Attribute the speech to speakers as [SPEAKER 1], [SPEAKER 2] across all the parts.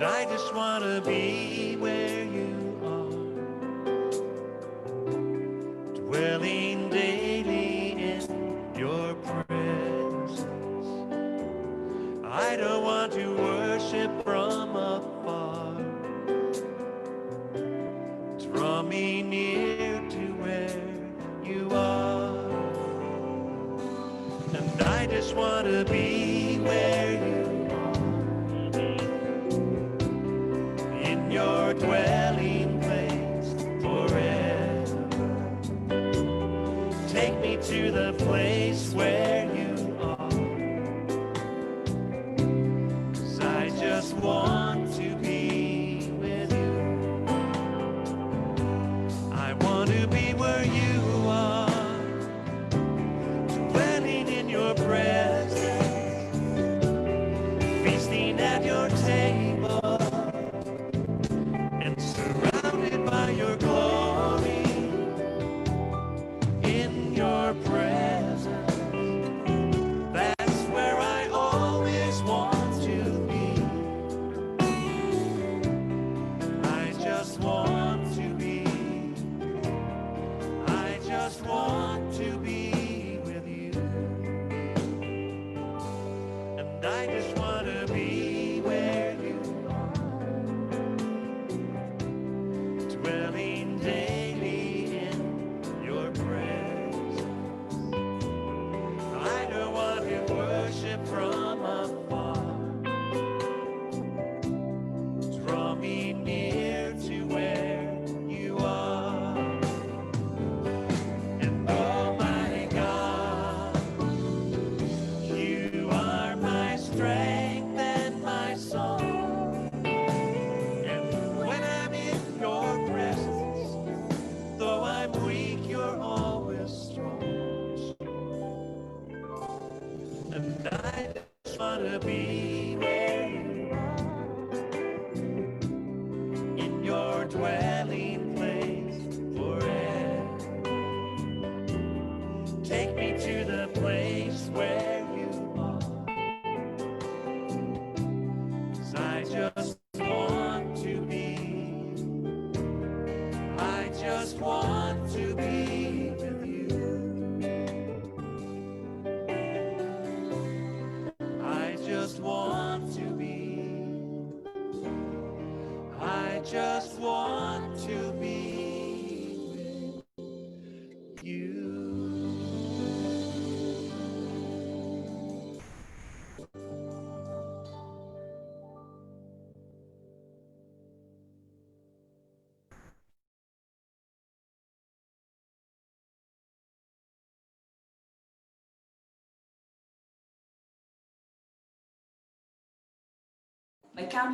[SPEAKER 1] I just want to be where you are, dwelling daily in your presence. I don't want to worship from afar. Draw me near to where you are. And I just want to be where you are, in your dwelling place forever. Take me to the place where you are, 'cause I just want to be with you. I want to be where you are, dwelling in your presence, feasting at your table, and surrounded by your glory. In your presence, that's where I always want to be. I just want to be. I just want to be with you. And I just want to be where you are, dwelling daily in your presence. I don't want to worship from afar. Draw me near to where you are. And oh my God, you are my strength and my song. And when I'm in your presence, though I'm weak, you're always strong. And I just want to be where you are, in your dwelling place forever. Take me to the place where you are, 'cause I just want to be. I just want to be with you. I just want to be. I just want to be with you.
[SPEAKER 2] My camera.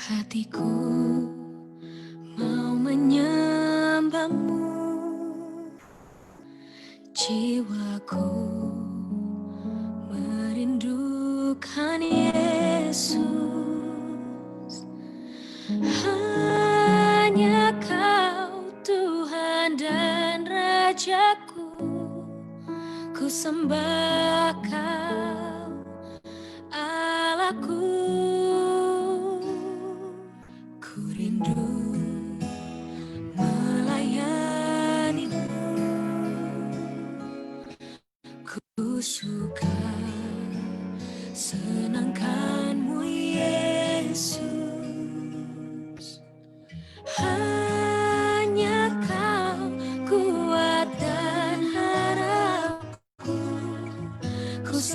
[SPEAKER 3] Hatiku mau menyembahmu, jiwaku merindukan Yesus. Hanya Kau Tuhan dan Rajaku, ku sembah Kau Allahku. Ku rindu melayanimu, ku suka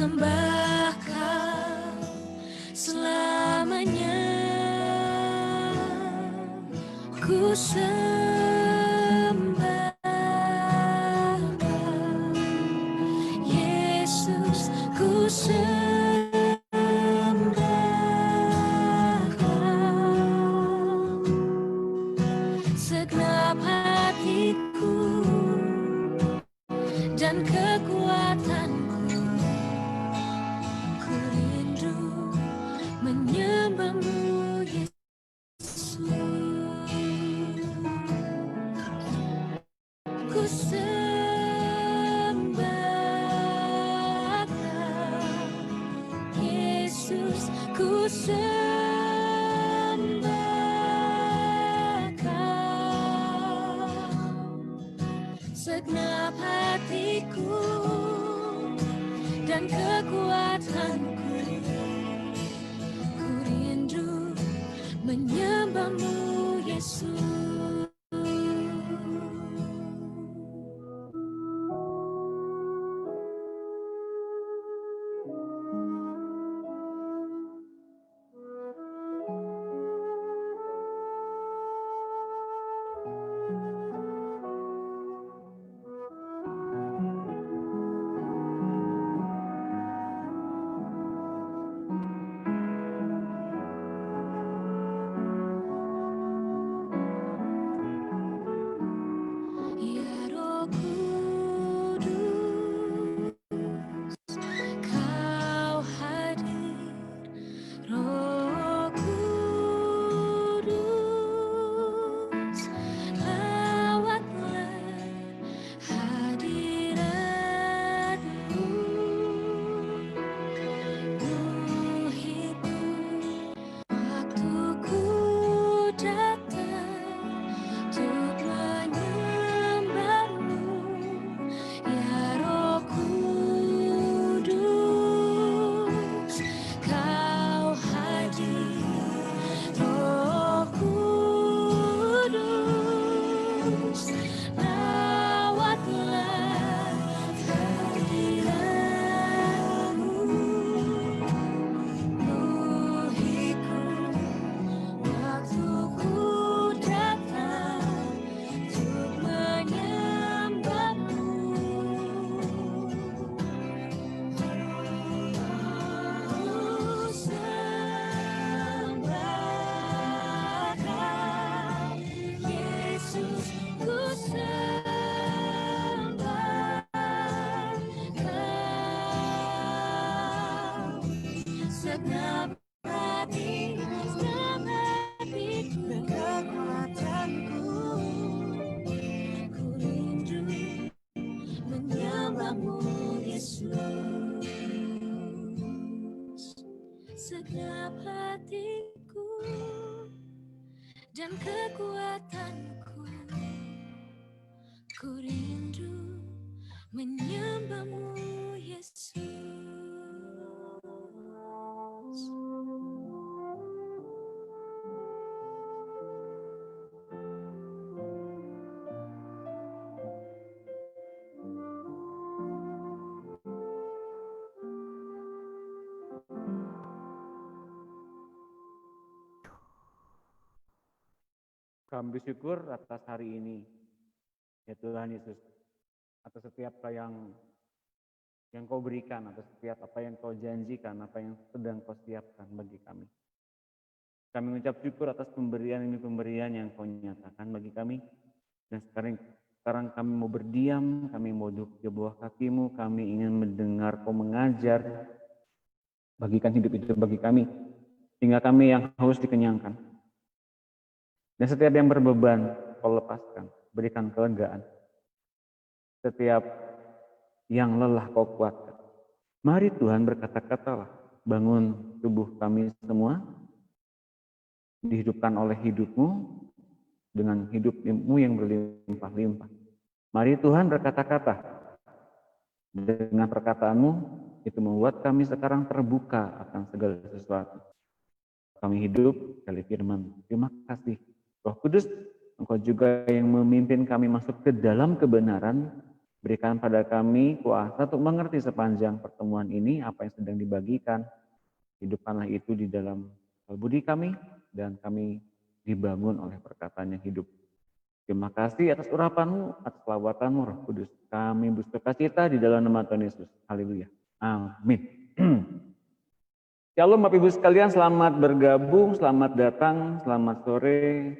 [SPEAKER 3] sembah Kau selamanya. Ku sembah Kau, Yesus, ku sembah Kau, segenap hatiku dan kekuatanku. Ku rindu menyembah-Mu, Yesus. Ku sembah Kau, Yesus, ku sembah Kau, segenap hatiku dan kekuatanku. Ku rindu menyembah-Mu, Yesus. Ya Roh Kudus, Kau hadir. Roh Kudus, lawatlah hadirat-Mu. Penuhiku waktu ku datang untuk menyembah-Mu. Ya Roh Kudus, Kau hadir. Roh Kudus, lawatlah hadirat-Mu. Penuhiku waktu ku datang untuk menyembah-Mu. Ku sembah Kau, Yesus, ku sembah Kau, segenap hatiku dan kekuatanku. Ku rindu menyembah-Mu, Yesus, segenap hatiku dan kekuatanku. Ku rindu menyembah-Mu, Yesus.
[SPEAKER 2] Kami bersyukur atas hari ini, ya Tuhan Yesus, atas setiap apa yang Kau berikan, atas setiap apa yang Kau janjikan, apa yang sedang Kau siapkan bagi kami. Kami mengucap syukur atas pemberian ini, pemberian yang Kau nyatakan bagi kami. Dan sekarang kami mau berdiam, kami mau duduk di bawah kaki-Mu, kami ingin mendengar Kau mengajar, bagikan hidup itu bagi kami, sehingga kami yang haus dikenyangkan. Dan setiap yang berbeban, Kau lepaskan, berikan kelegaan. Setiap yang lelah Kau kuatkan. Mari Tuhan berkata-katalah, bangun tubuh kami semua, dihidupkan oleh hidup-Mu, dengan hidup-Mu yang berlimpah-limpah. Mari Tuhan berkata-kata, dengan perkataan-Mu, itu membuat kami sekarang terbuka akan segala sesuatu. Kami hidup dari firman. Terima kasih. Roh Kudus, Engkau juga yang memimpin kami masuk ke dalam kebenaran, Berikan pada kami kuasa untuk mengerti sepanjang pertemuan ini apa yang sedang dibagikan. Hidupkanlah itu di dalam budi kami dan kami dibangun oleh perkataan yang hidup. Terima kasih atas urapan-Mu, atas lawatan-Mu, Roh Kudus. Kami bersuka cita di dalam nama Tuhan Yesus. Haleluya. Amin. Shalom Bapak Ibu sekalian, selamat bergabung, selamat datang, selamat sore.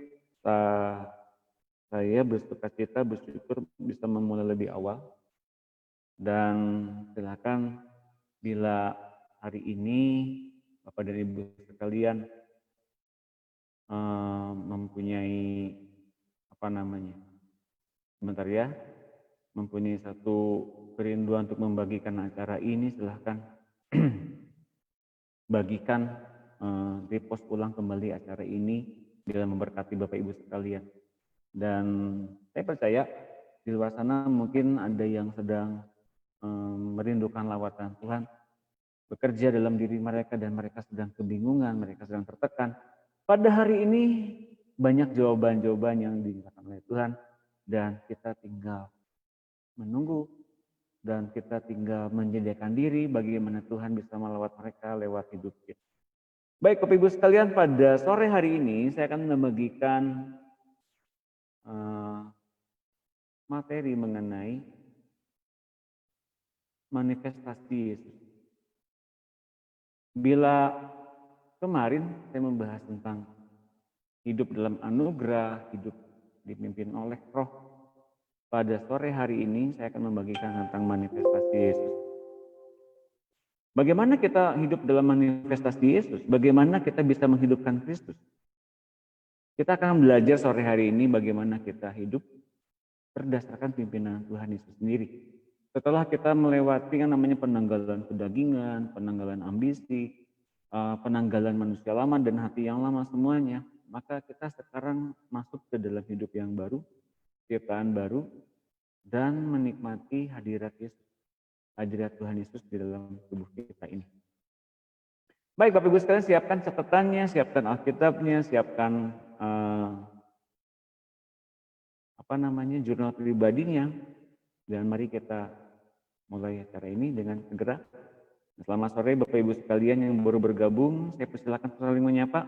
[SPEAKER 2] Saya bersuka cita, bersyukur bisa memulai lebih awal. Dan silakan bila hari ini Bapak dan Ibu sekalian mempunyai sebentar ya, mempunyai satu kerinduan untuk membagikan acara ini, silahkan bagikan, repost ulang kembali acara ini bila memberkati Bapak Ibu sekalian. Dan saya percaya di luar sana mungkin ada yang sedang merindukan lawatan Tuhan, bekerja dalam diri mereka dan mereka sedang kebingungan, mereka sedang tertekan. Pada hari ini banyak jawaban-jawaban yang diberikan oleh Tuhan dan kita tinggal menunggu dan kita tinggal menyediakan diri bagaimana Tuhan bisa melawat mereka lewat hidup kita. Baik Bapak Ibu sekalian, pada sore hari ini saya akan membagikan materi mengenai manifestasi Yesus. Bila kemarin saya membahas tentang hidup dalam anugerah, hidup dipimpin oleh Roh, pada sore hari ini saya akan membagikan tentang manifestasi Yesus. Bagaimana kita hidup dalam manifestasi Yesus? Bagaimana kita bisa menghidupkan Kristus? Kita akan belajar sore hari ini bagaimana kita hidup berdasarkan pimpinan Tuhan Yesus sendiri. Setelah kita melewati yang namanya penanggalan kedagingan, penanggalan ambisi, penanggalan manusia lama dan hati yang lama semuanya, maka kita sekarang masuk ke dalam hidup yang baru, ciptaan baru, dan menikmati hadirat Yesus, hadirat Tuhan Yesus di dalam tubuh kita ini. Baik Bapak Ibu sekalian, siapkan catatannya, siapkan Alkitabnya, siapkan jurnal pribadinya, dan mari kita mulai acara ini dengan segera. Selamat sore Bapak Ibu sekalian yang baru bergabung, saya persilakan saling menyapa.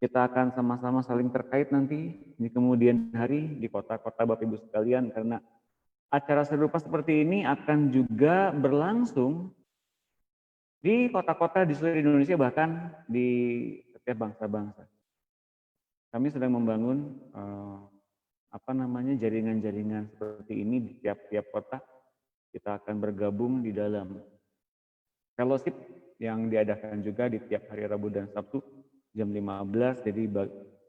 [SPEAKER 2] Kita akan sama-sama saling terkait nanti di kemudian hari di kota-kota Bapak Ibu sekalian, karena acara serupa seperti ini akan juga berlangsung di kota-kota di seluruh Indonesia, bahkan di setiap bangsa-bangsa. Kami sedang membangun jaringan-jaringan seperti ini di tiap-tiap kota. Kita akan bergabung di dalam fellowship yang diadakan juga di tiap hari Rabu dan Sabtu jam 15. Jadi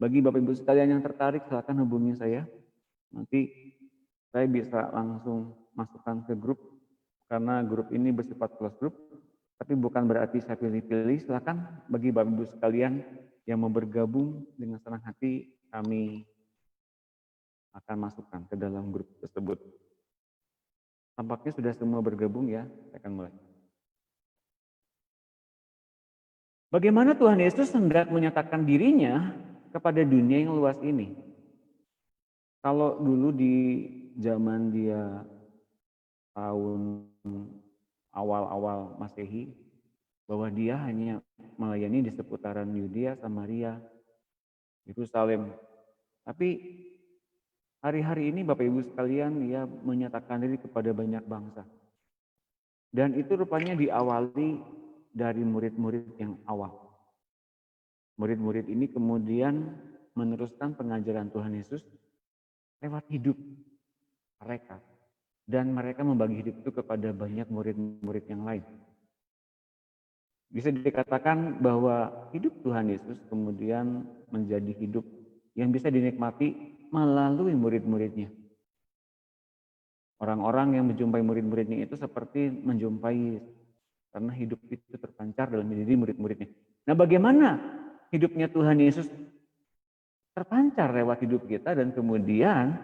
[SPEAKER 2] bagi Bapak Ibu sekalian yang tertarik, silakan hubungi saya. Nanti saya bisa langsung masukkan ke grup, karena grup ini bersifat close group, tapi bukan berarti saya pilih-pilih. Silakan bagi Bapak Ibu sekalian yang mau bergabung, dengan senang hati kami akan masukkan ke dalam grup tersebut. Tampaknya sudah semua bergabung ya, saya akan mulai. Bagaimana Tuhan Yesus hendak menyatakan dirinya kepada dunia yang luas ini? Kalau dulu di zaman dia tahun awal-awal Masehi, bahwa dia hanya melayani di seputaran Yudea, Samaria, Yerusalem. Tapi hari-hari ini Bapak Ibu sekalian, dia menyatakan diri kepada banyak bangsa. Dan itu rupanya diawali dari murid-murid yang awal. Murid-murid ini kemudian meneruskan pengajaran Tuhan Yesus lewat hidup mereka. Dan mereka membagi hidup itu kepada banyak murid-murid yang lain. Bisa dikatakan bahwa hidup Tuhan Yesus kemudian menjadi hidup yang bisa dinikmati melalui murid-muridnya. Orang-orang yang menjumpai murid-muridnya itu seperti menjumpai, karena hidup itu terpancar dalam diri murid-muridnya. Nah, bagaimana hidupnya Tuhan Yesus terpancar lewat hidup kita, dan kemudian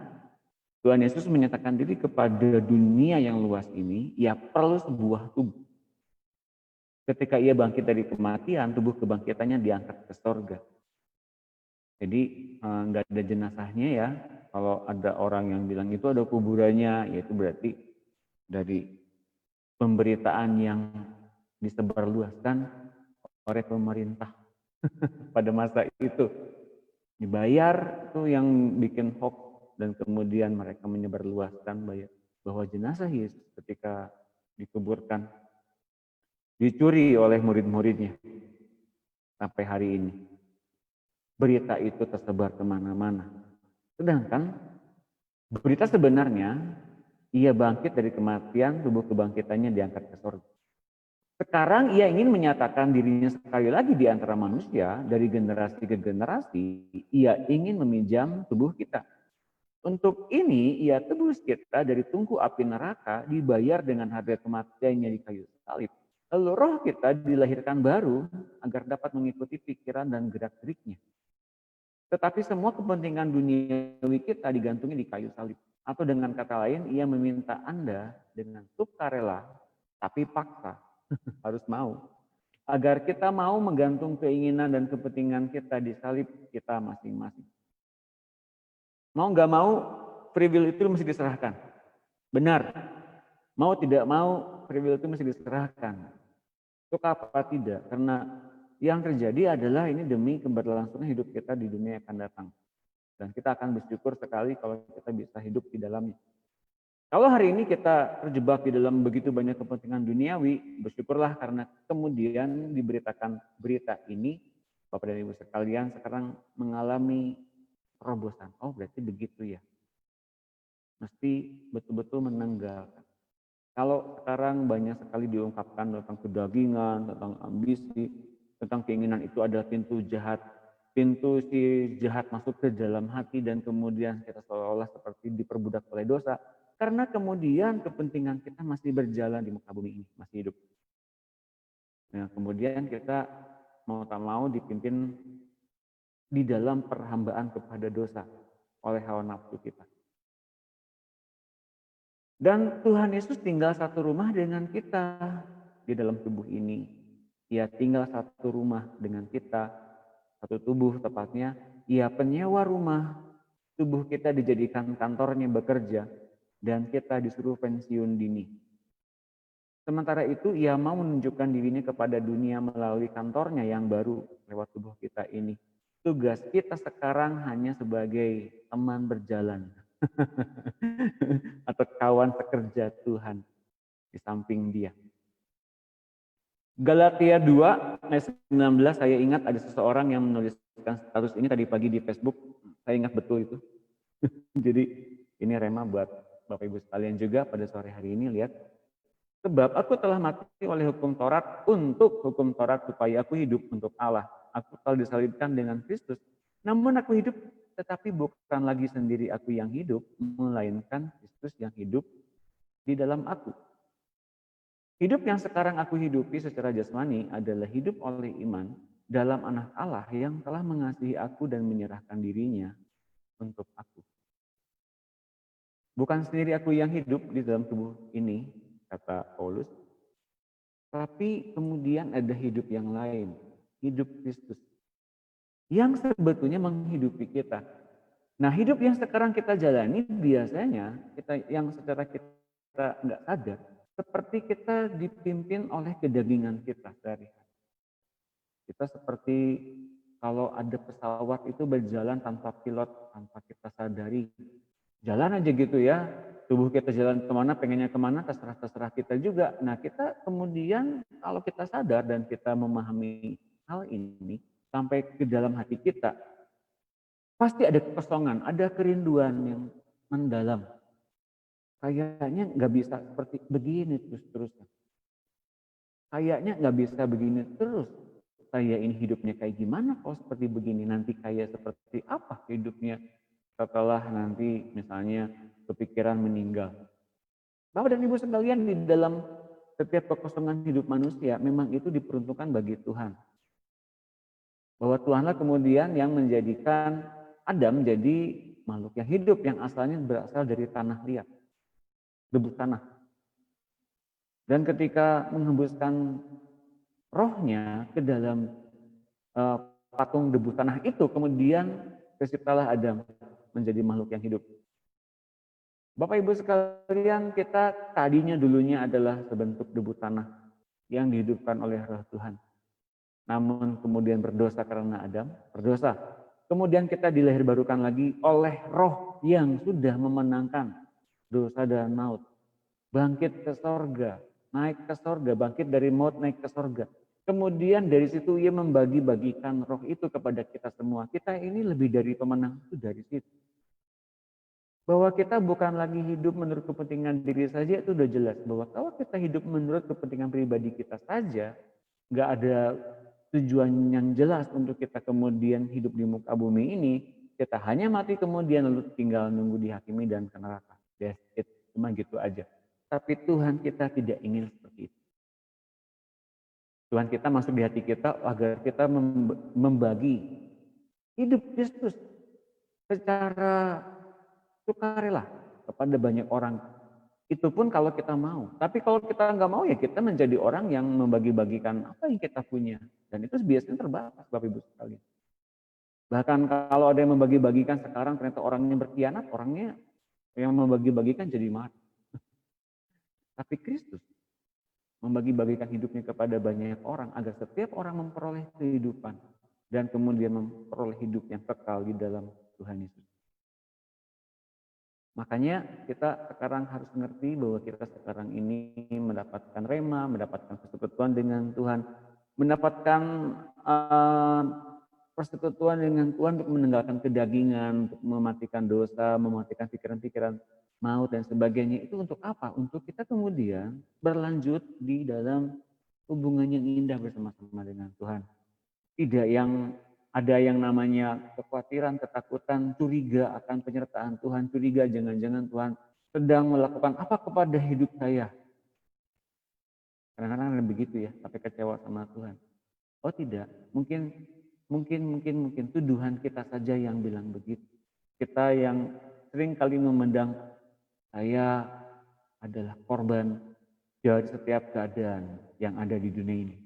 [SPEAKER 2] Tuhan Yesus menyatakan diri kepada dunia yang luas ini, ia perlu sebuah tubuh. Ketika ia bangkit dari kematian, tubuh kebangkitannya diangkat ke sorga. Jadi nggak ada jenazahnya ya. Kalau ada orang yang bilang itu ada kuburannya, ya itu berarti dari pemberitaan yang disebarluaskan oleh pemerintah pada masa itu. Dibayar itu yang bikin hoax, dan kemudian mereka menyebarluaskan bahwa jenazah Yesus ketika dikuburkan dicuri oleh murid-muridnya sampai hari ini. Berita itu tersebar kemana-mana. Sedangkan berita sebenarnya ia bangkit dari kematian, tubuh kebangkitannya diangkat ke surga. Sekarang ia ingin menyatakan dirinya sekali lagi di antara manusia, dari generasi ke generasi, ia ingin meminjam tubuh kita. Untuk ini ia tebus kita dari tungku api neraka, dibayar dengan harga kematiannya di kayu salib. Lalu roh kita dilahirkan baru agar dapat mengikuti pikiran dan gerak-geriknya. Tetapi semua kepentingan duniawi kita digantungi di kayu salib. Atau dengan kata lain, ia meminta Anda dengan sukarela, tapi paksa, harus mau. Agar kita mau menggantung keinginan dan kepentingan kita di salib kita masing-masing. Mau nggak mau, free will itu mesti diserahkan. Benar. Mau tidak mau, free will itu mesti diserahkan. Untuk apa tidak? Karena yang terjadi adalah ini demi keberlangsungan hidup kita di dunia yang akan datang. Dan kita akan bersyukur sekali kalau kita bisa hidup di dalamnya. Kalau hari ini kita terjebak di dalam begitu banyak kepentingan duniawi, bersyukurlah karena kemudian diberitakan berita ini, Bapak dan Ibu sekalian sekarang mengalami terobosan. Oh, berarti begitu ya. Mesti betul-betul menanggalkan. Kalau sekarang banyak sekali diungkapkan tentang kedagingan, tentang ambisi, tentang keinginan itu adalah pintu jahat. Pintu si jahat masuk ke dalam hati dan kemudian kita seolah-olah seperti diperbudak oleh dosa. Karena kemudian kepentingan kita masih berjalan di muka bumi ini, masih hidup. Nah, kemudian kita mau tak mau dipimpin di dalam perhambaan kepada dosa oleh hawa nafsu kita. Dan Tuhan Yesus tinggal satu rumah dengan kita di dalam tubuh ini. Ia tinggal satu rumah dengan kita, satu tubuh tepatnya. Ia penyewa rumah, tubuh kita dijadikan kantornya bekerja, dan kita disuruh pensiun dini. Sementara itu ia mau menunjukkan dirinya kepada dunia melalui kantornya yang baru lewat tubuh kita ini. Tugas kita sekarang hanya sebagai teman berjalan atau kawan sekerja Tuhan di samping dia. Galatia 2 ayat 19, saya ingat ada seseorang yang menuliskan status ini tadi pagi di Facebook. Saya ingat betul itu. Jadi ini rema buat Bapak Ibu sekalian juga pada sore hari ini, lihat. Sebab aku telah mati oleh hukum Taurat untuk hukum Taurat supaya aku hidup untuk Allah. Aku telah disalibkan dengan Kristus. Namun aku hidup, tetapi bukan lagi sendiri aku yang hidup, melainkan Kristus yang hidup di dalam aku. Hidup yang sekarang aku hidupi secara jasmani adalah hidup oleh iman dalam anak Allah yang telah mengasihi aku dan menyerahkan dirinya untuk aku. Bukan sendiri aku yang hidup di dalam tubuh ini, kata Paulus, tapi kemudian ada hidup yang lain, hidup Kristus, yang sebetulnya menghidupi kita. Nah, hidup yang sekarang kita jalani biasanya, yang secara kita nggak sadar, seperti kita dipimpin oleh kedagingan kita sehari-hari. Kita seperti kalau ada pesawat itu berjalan tanpa pilot, tanpa kita sadari. Jalan aja gitu ya, tubuh kita jalan kemana, pengennya kemana, terserah kita juga. Nah, kita kemudian kalau kita sadar dan kita memahami hal ini sampai ke dalam hati kita, pasti ada kekosongan, ada kerinduan yang mendalam. Kayaknya nggak bisa seperti begini terus-terusan. Kayaknya nggak bisa begini terus. Saya ini hidupnya kayak gimana kalau seperti begini? Nanti kayak seperti apa hidupnya setelah nanti misalnya kepikiran meninggal? Bapak dan Ibu sekalian, di dalam setiap kekosongan hidup manusia memang itu diperuntukkan bagi Tuhan. Bahwa Tuhanlah kemudian yang menjadikan Adam menjadi makhluk yang hidup yang asalnya berasal dari tanah liat, debu tanah. Dan ketika menghembuskan rohnya ke dalam patung debu tanah itu, kemudian terciptalah Adam menjadi makhluk yang hidup. Bapak Ibu sekalian, kita tadinya dulunya adalah sebentuk debu tanah yang dihidupkan oleh Roh Tuhan. Namun kemudian berdosa karena Adam, berdosa. Kemudian kita dilahirbarukan lagi oleh Roh yang sudah memenangkan dosa dan maut. Bangkit ke sorga, naik ke sorga, bangkit dari maut naik ke sorga. Kemudian dari situ ia membagi-bagikan roh itu kepada kita semua. Kita ini lebih dari pemenang itu dari situ. Bahwa kita bukan lagi hidup menurut kepentingan diri saja itu udah jelas. Bahwa kalau kita hidup menurut kepentingan pribadi kita saja, nggak ada tujuan yang jelas untuk kita kemudian hidup di muka bumi ini, kita hanya mati kemudian lalu tinggal nunggu dihakimi dan ke neraka. That's it. Cuma gitu aja. Tapi Tuhan kita tidak ingin seperti itu. Tuhan kita masuk di hati kita agar kita membagi hidup Kristus secara sukarela kepada banyak orang. Itu pun kalau kita mau. Tapi kalau kita nggak mau ya kita menjadi orang yang membagi-bagikan apa yang kita punya. Dan itu biasanya terbatas Bapak Ibu sekalian. Bahkan kalau ada yang membagi-bagikan sekarang ternyata orangnya berkhianat, orangnya yang membagi-bagikan jadi mati. Tapi Kristus membagi-bagikan hidupnya kepada banyak orang agar setiap orang memperoleh kehidupan dan kemudian memperoleh hidup yang kekal di dalam Tuhan Yesus. Makanya kita sekarang harus mengerti bahwa kita sekarang ini mendapatkan rema, mendapatkan persekutuan dengan Tuhan, mendapatkan persekutuan dengan Tuhan untuk meninggalkan kedagingan, untuk mematikan dosa, mematikan pikiran-pikiran maut dan sebagainya. Itu untuk apa? Untuk kita kemudian berlanjut di dalam hubungan yang indah bersama-sama dengan Tuhan. Tidak yang ada yang namanya kekhawatiran, ketakutan, curiga akan penyertaan Tuhan, curiga jangan-jangan Tuhan sedang melakukan apa kepada hidup saya. Kadang-kadang ada begitu ya, tapi kecewa sama Tuhan. Oh tidak, mungkin tuduhan kita saja yang bilang begitu. Kita yang sering kali memandang saya adalah korban dari setiap keadaan yang ada di dunia ini.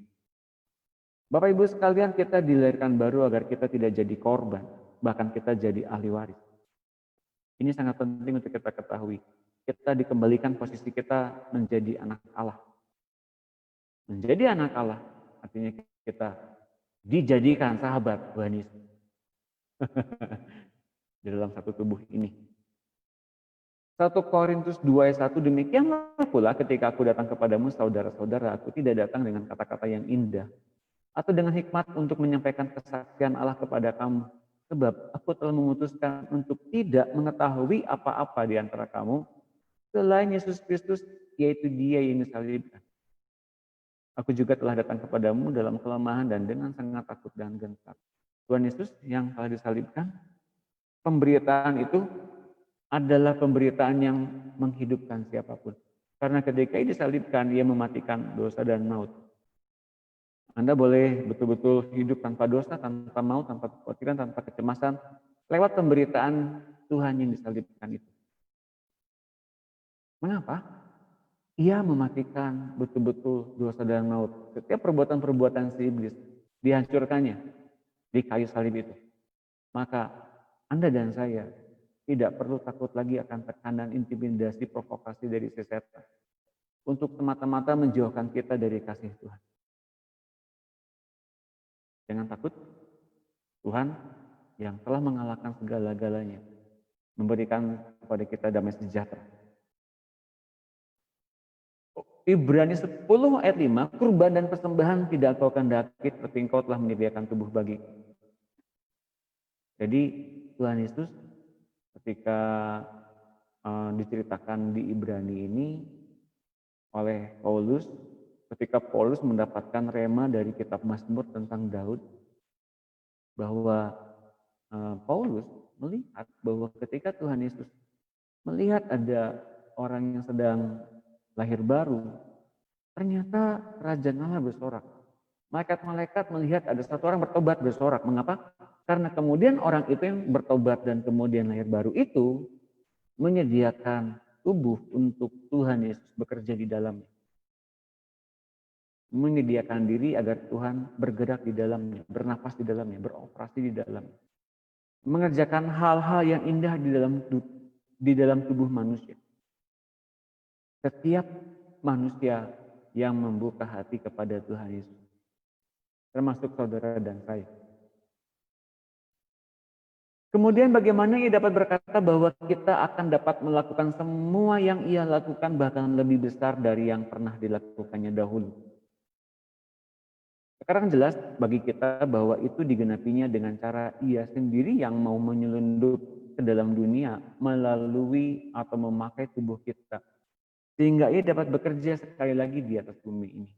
[SPEAKER 2] Bapak Ibu sekalian, kita dilahirkan baru agar kita tidak jadi korban, bahkan kita jadi ahli waris. Ini sangat penting untuk kita ketahui. Kita dikembalikan posisi kita menjadi anak Allah. Menjadi anak Allah artinya kita dijadikan sahabat Tuhan Yesus di dalam satu tubuh ini. 1 Korintus 2 ayat 1, demikianlah pula ketika aku datang kepadamu saudara-saudara, aku tidak datang dengan kata-kata yang indah atau dengan hikmat untuk menyampaikan kesaksian Allah kepada kamu. Sebab aku telah memutuskan untuk tidak mengetahui apa-apa di antara kamu selain Yesus Kristus, yaitu Dia yang disalibkan. Aku juga telah datang kepadamu dalam kelemahan dan dengan sangat takut dan gentar. Tuhan Yesus yang telah disalibkan, pemberitaan itu adalah pemberitaan yang menghidupkan siapapun. Karena ketika ia disalibkan, ia mematikan dosa dan maut. Anda boleh betul-betul hidup tanpa dosa, tanpa maut, tanpa kekhawatiran, tanpa kecemasan, lewat pemberitaan Tuhan yang disalibkan itu. Mengapa? Ia mematikan betul-betul dosa dan maut. Setiap perbuatan-perbuatan si iblis dihancurkannya di kayu salib itu. Maka Anda dan saya tidak perlu takut lagi akan tekanan, intimidasi, provokasi dari si setan untuk semata-mata menjauhkan kita dari kasih Tuhan. Jangan takut, Tuhan yang telah mengalahkan segala-galanya memberikan kepada kita damai sejahtera. Ibrani 10 ayat 5, kurban dan persembahan tidak kau kehendaki, seperti engkau telah menyediakan tubuh bagi. Jadi Tuhan Yesus ketika diceritakan di Ibrani ini oleh Paulus, ketika Paulus mendapatkan rema dari kitab Mazmur tentang Daud, bahwa Paulus melihat bahwa ketika Tuhan Yesus melihat ada orang yang sedang lahir baru, ternyata kerajaan Allah bersorak. Malaikat-malaikat melihat ada satu orang bertobat bersorak. Mengapa? Karena kemudian orang itu yang bertobat dan kemudian lahir baru itu menyediakan tubuh untuk Tuhan Yesus bekerja di dalamnya. Menyediakan diri agar Tuhan bergerak di dalamnya, bernafas di dalamnya, beroperasi di dalamnya. Mengerjakan hal-hal yang indah di dalam di dalam tubuh manusia. Setiap manusia yang membuka hati kepada Tuhan Yesus, termasuk saudara dan saya. Kemudian bagaimana ia dapat berkata bahwa kita akan dapat melakukan semua yang ia lakukan, bahkan lebih besar dari yang pernah dilakukannya dahulu. Sekarang jelas bagi kita bahwa itu digenapinya dengan cara ia sendiri yang mau menyelundup ke dalam dunia melalui atau memakai tubuh kita, sehingga ia dapat bekerja sekali lagi di atas bumi ini.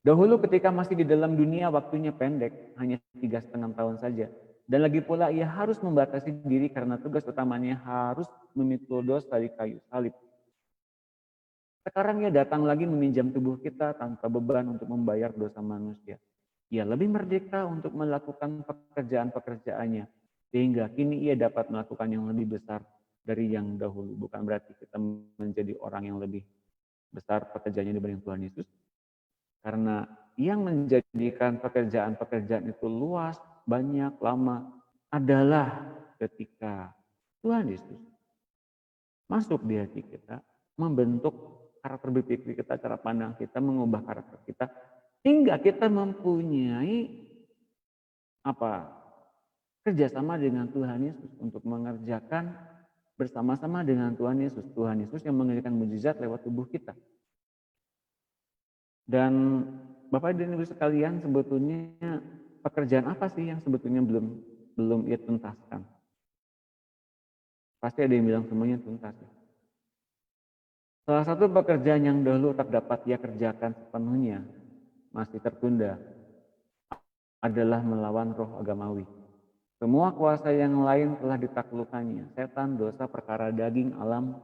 [SPEAKER 2] Dahulu ketika masih di dalam dunia waktunya pendek, hanya 3,5 tahun saja. Dan lagi pula ia harus membatasi diri karena tugas utamanya harus memikul dosa di kayu salib. Sekarang ia datang lagi meminjam tubuh kita tanpa beban untuk membayar dosa manusia. Ia lebih merdeka untuk melakukan pekerjaan-pekerjaannya. Sehingga kini ia dapat melakukan yang lebih besar dari yang dahulu. Bukan berarti kita menjadi orang yang lebih besar pekerjaannya dibanding Tuhan Yesus. Karena yang menjadikan pekerjaan-pekerjaan itu luas, banyak, lama adalah ketika Tuhan Yesus masuk di hati kita, membentuk karakter berpikir kita, cara pandang kita, mengubah karakter kita, hingga kita mempunyai kerjasama dengan Tuhan Yesus untuk mengerjakan bersama-sama dengan Tuhan Yesus. Tuhan Yesus yang mengerjakan mujizat lewat tubuh kita. Dan Bapak dan Ibu sekalian, sebetulnya pekerjaan apa sih yang sebetulnya belum ia tuntaskan? Pasti ada yang bilang semuanya tuntas. Salah satu pekerjaan yang dahulu tak dapat ia kerjakan sepenuhnya, masih tertunda, adalah melawan roh agamawi. Semua kuasa yang lain telah ditaklukkannya, setan, dosa, perkara daging, alam,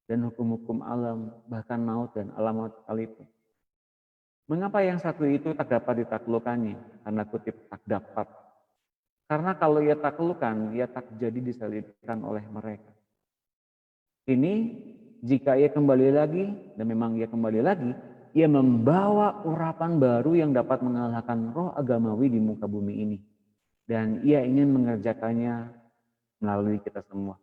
[SPEAKER 2] dan hukum-hukum alam, bahkan maut dan alam maut sekalipun. Mengapa yang satu itu tak dapat ditaklukkannya? Karena kutip tak dapat. Karena kalau ia taklukkan, ia tak jadi disalibkan oleh mereka. Ini jika ia kembali lagi, dan memang ia kembali lagi, ia membawa urapan baru yang dapat mengalahkan roh agamawi di muka bumi ini. Dan ia ingin mengerjakannya melalui kita semua.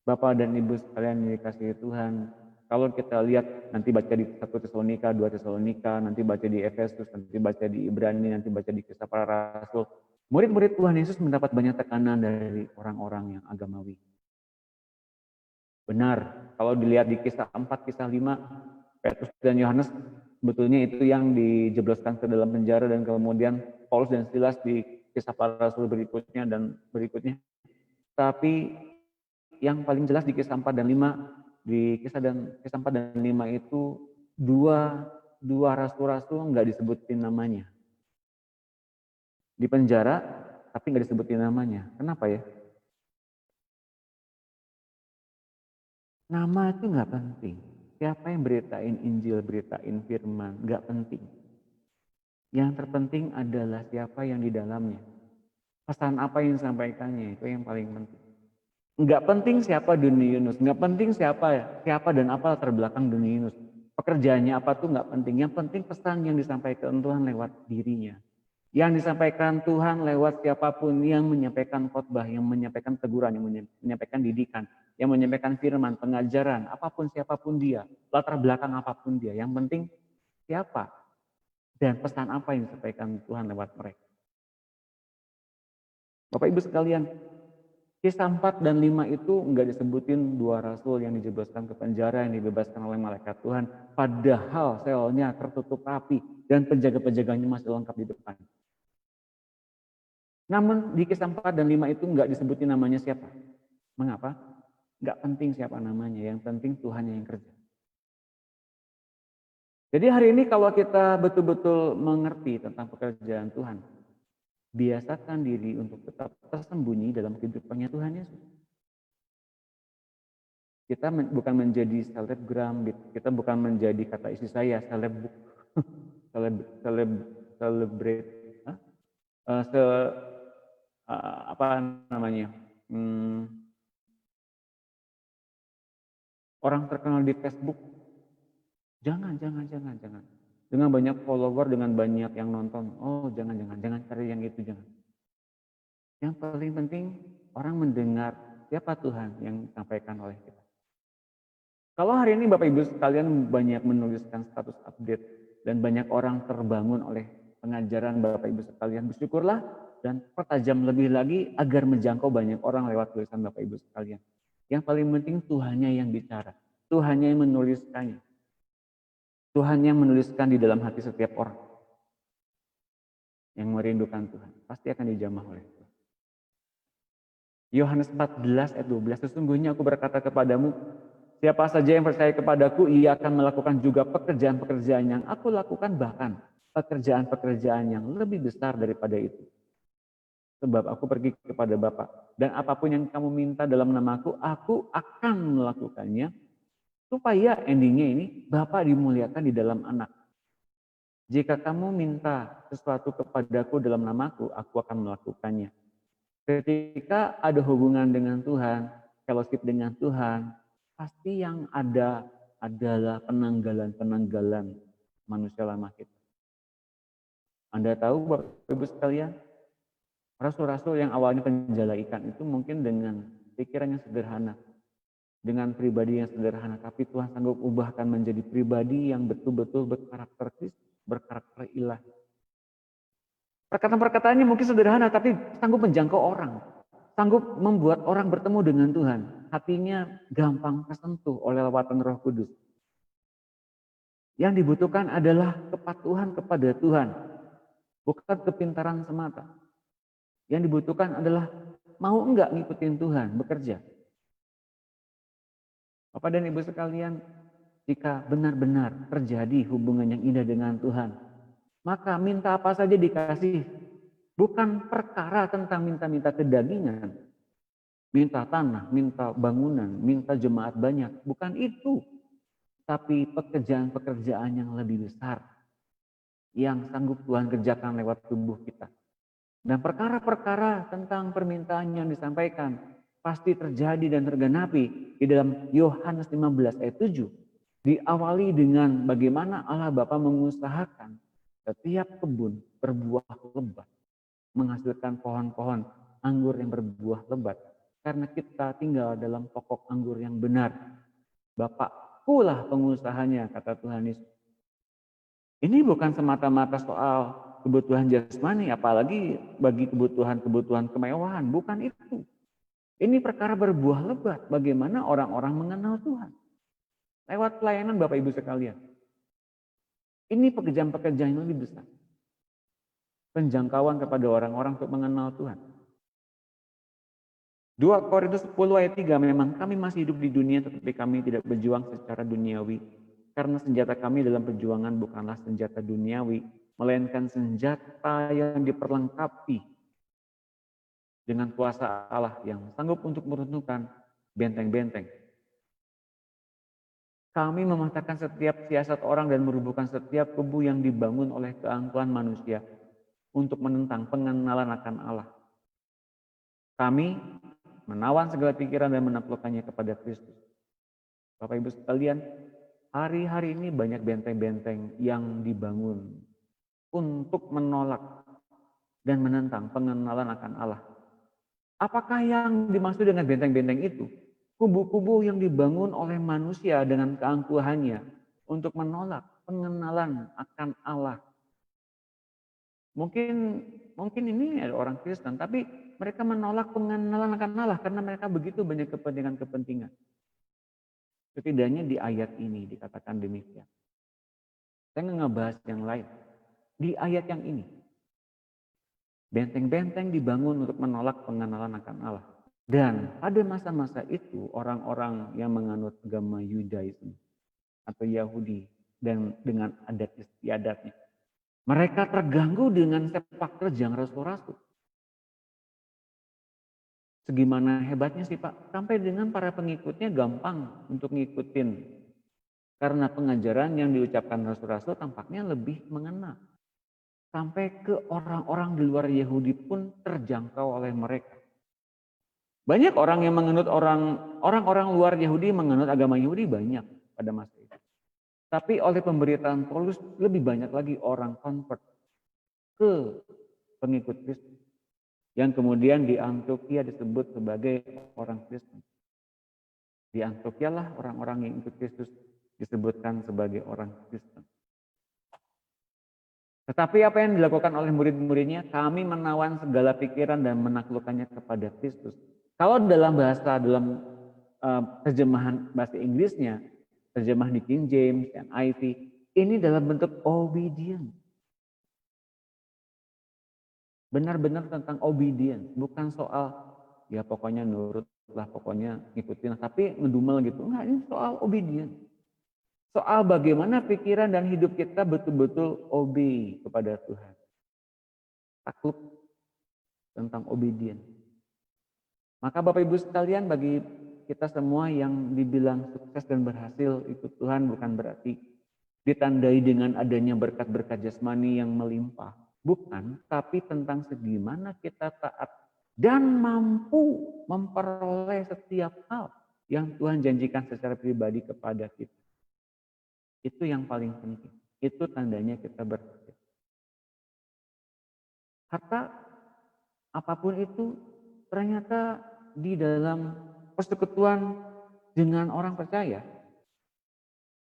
[SPEAKER 2] Bapak dan Ibu sekalian yang dikasihi Tuhan, kalau kita lihat nanti baca di 1 Tesalonika, 2 Tesalonika, nanti baca di Efesus, nanti baca di Ibrani, nanti baca di Kisah Para Rasul, murid-murid Tuhan Yesus mendapat banyak tekanan dari orang-orang yang agamawi. Benar, kalau dilihat di Kisah 4, Kisah 5, Petrus dan Yohanes, sebetulnya itu yang dijebloskan ke dalam penjara, dan kemudian Paulus dan Silas di Kisah Para Rasul berikutnya dan berikutnya. Tapi yang paling jelas di Kisah 4 dan 5, di Kisah 4 dan 5 itu dua rasul-rasul nggak disebutin namanya. Di penjara, tapi nggak disebutin namanya. Kenapa ya? Nama itu nggak penting. Siapa yang beritain Injil, beritain firman, nggak penting. Yang terpenting adalah siapa yang di dalamnya. Pesan apa yang disampaikannya, itu yang paling penting. Nggak penting siapa Doni Yunus, nggak penting siapa dan apa latar belakang Doni Yunus. Pekerjaannya apa tuh nggak penting. Yang penting pesan yang disampaikan Tuhan lewat dirinya. Yang disampaikan Tuhan lewat siapapun yang menyampaikan khotbah, yang menyampaikan teguran, yang menyampaikan didikan, yang menyampaikan firman, pengajaran, apapun siapapun dia, latar belakang apapun dia. Yang penting siapa dan pesan apa yang disampaikan Tuhan lewat mereka. Bapak Ibu sekalian, Kisah 4 dan 5 itu enggak disebutin dua rasul yang dijebloskan ke penjara, yang dibebaskan oleh malaikat Tuhan. Padahal selnya tertutup rapi dan penjaga-penjaganya masih lengkap di depan. Namun di Kisah 4 dan 5 itu enggak disebutin namanya siapa. Mengapa? Enggak penting siapa namanya, yang penting Tuhan yang kerja. Jadi hari ini kalau kita betul-betul mengerti tentang pekerjaan Tuhan, biasakan diri untuk tetap tersembunyi dalam kehidupannya Tuhan Yesus. Kita bukan menjadi selebgram, kita bukan menjadi kata isi saya celebrate, orang terkenal di Facebook. Jangan. Dengan banyak follower, dengan banyak yang nonton. Oh, jangan cari yang itu, jangan. Yang paling penting orang mendengar siapa Tuhan yang disampaikan oleh kita. Kalau hari ini Bapak Ibu sekalian banyak menuliskan status update dan banyak orang terbangun oleh pengajaran Bapak Ibu sekalian, bersyukurlah dan pertajam lebih lagi agar menjangkau banyak orang lewat tulisan Bapak Ibu sekalian. Yang paling penting Tuhannya yang bicara, Tuhannya yang menuliskannya. Tuhan yang menuliskan di dalam hati setiap orang yang merindukan Tuhan, pasti akan dijamah oleh Tuhan. Yohanes 14 ayat 12, sesungguhnya aku berkata kepadamu, siapa saja yang percaya kepadaku, ia akan melakukan juga pekerjaan-pekerjaan yang aku lakukan, bahkan pekerjaan-pekerjaan yang lebih besar daripada itu. Sebab aku pergi kepada Bapa, dan apapun yang kamu minta dalam namaku, aku akan melakukannya, supaya endingnya ini Bapa dimuliakan di dalam anak. Jika kamu minta sesuatu kepadaku dalam namaku, aku akan melakukannya. Ketika ada hubungan dengan Tuhan, fellowship dengan Tuhan, pasti yang ada adalah penanggalan-penanggalan manusia lama kita. Anda tahu Bapak Ibu sekalian, rasul-rasul yang awalnya penjala ikan itu mungkin dengan pikiran yang sederhana, dengan pribadi yang sederhana, tapi Tuhan sanggup ubahkan menjadi pribadi yang betul-betul berkarakter Kristus, berkarakter ilahi. Perkataan-perkataannya mungkin sederhana, tapi sanggup menjangkau orang. Sanggup membuat orang bertemu dengan Tuhan. Hatinya gampang tersentuh oleh lawatan Roh Kudus. Yang dibutuhkan adalah kepatuhan kepada Tuhan. Bukan kepintaran semata. Yang dibutuhkan adalah mau enggak ngikutin Tuhan, bekerja. Bapak dan Ibu sekalian, jika benar-benar terjadi hubungan yang indah dengan Tuhan, maka minta apa saja dikasih. Bukan perkara tentang minta-minta kedagingan. Minta tanah, minta bangunan, minta jemaat banyak. Bukan itu. Tapi pekerjaan-pekerjaan yang lebih besar. Yang sanggup Tuhan kerjakan lewat tubuh kita. Dan perkara-perkara tentang permintaan yang disampaikan pasti terjadi dan tergenapi di dalam Yohanes 15 ayat 7. Diawali dengan bagaimana Allah Bapa mengusahakan setiap kebun berbuah lebat, menghasilkan pohon-pohon anggur yang berbuah lebat. Karena kita tinggal dalam pokok anggur yang benar. Bapakkulah pengusahanya, kata Tuhan Yesus. Ini bukan semata-mata soal kebutuhan jasmani, apalagi bagi kebutuhan-kebutuhan kemewahan. Bukan itu. Ini perkara berbuah lebat, bagaimana orang-orang mengenal Tuhan. Lewat pelayanan Bapak Ibu sekalian. Ini pekerjaan-pekerjaan yang lebih besar. Penjangkauan kepada orang-orang untuk mengenal Tuhan. 2 Korintus 10 ayat 3, memang kami masih hidup di dunia tetapi kami tidak berjuang secara duniawi. Karena senjata kami dalam perjuangan bukanlah senjata duniawi, melainkan senjata yang diperlengkapi dengan kuasa Allah yang sanggup untuk meruntuhkan benteng-benteng. Kami mematahkan setiap siasat orang dan merubuhkan setiap kubu yang dibangun oleh keangkuhan manusia untuk menentang pengenalan akan Allah. Kami menawan segala pikiran dan menaklukkannya kepada Kristus. Bapak Ibu sekalian, hari-hari ini banyak benteng-benteng yang dibangun untuk menolak dan menentang pengenalan akan Allah. Apakah yang dimaksud dengan benteng-benteng itu? Kubu-kubu yang dibangun oleh manusia dengan keangkuhannya untuk menolak pengenalan akan Allah. Mungkin ini ada orang Kristen, tapi mereka menolak pengenalan akan Allah karena mereka begitu banyak kepentingan-kepentingan. Setidaknya di ayat ini dikatakan demikian. Saya nggak ngebahas yang lain. Di ayat yang ini, benteng-benteng dibangun untuk menolak pengenalan akan Allah. Dan pada masa-masa itu orang-orang yang menganut agama Yudaisme atau Yahudi dan dengan adat istiadatnya, mereka terganggu dengan sepak terjang rasul-rasul. Segimana hebatnya sih Pak? Sampai dengan para pengikutnya gampang untuk ngikutin. Karena pengajaran yang diucapkan rasul-rasul tampaknya lebih mengena. Sampai ke orang-orang di luar Yahudi pun terjangkau oleh mereka. Banyak orang yang menganut orang-orang luar Yahudi menganut agama Yahudi banyak pada masa itu. Tapi oleh pemberitaan Paulus lebih banyak lagi orang convert ke pengikut Kristus. yang kemudian di Antioquia disebut sebagai orang Kristen. Di Antioquia lah orang-orang yang ikut Kristus disebutkan sebagai orang Kristen. Tetapi apa yang dilakukan oleh murid-muridnya? Kami menawan segala pikiran dan menaklukkannya kepada Kristus. Kalau dalam terjemahan bahasa Inggrisnya, terjemahan di King James, NIV, ini dalam bentuk obedience. Benar-benar tentang obedience, bukan soal ya pokoknya nurutlah, pokoknya ngikutin, tapi ngedumel gitu. Enggak, ini soal obedience. Soal bagaimana pikiran dan hidup kita betul-betul obey kepada Tuhan. Takluk tentang obedience. Maka Bapak Ibu sekalian, bagi kita semua yang dibilang sukses dan berhasil, itu Tuhan bukan berarti ditandai dengan adanya berkat-berkat jasmani yang melimpah. Bukan, tapi tentang segimana kita taat dan mampu memperoleh setiap hal yang Tuhan janjikan secara pribadi kepada kita. Itu yang paling penting. Itu tandanya kita berhasil. Harta apapun itu ternyata di dalam persekutuan dengan orang percaya.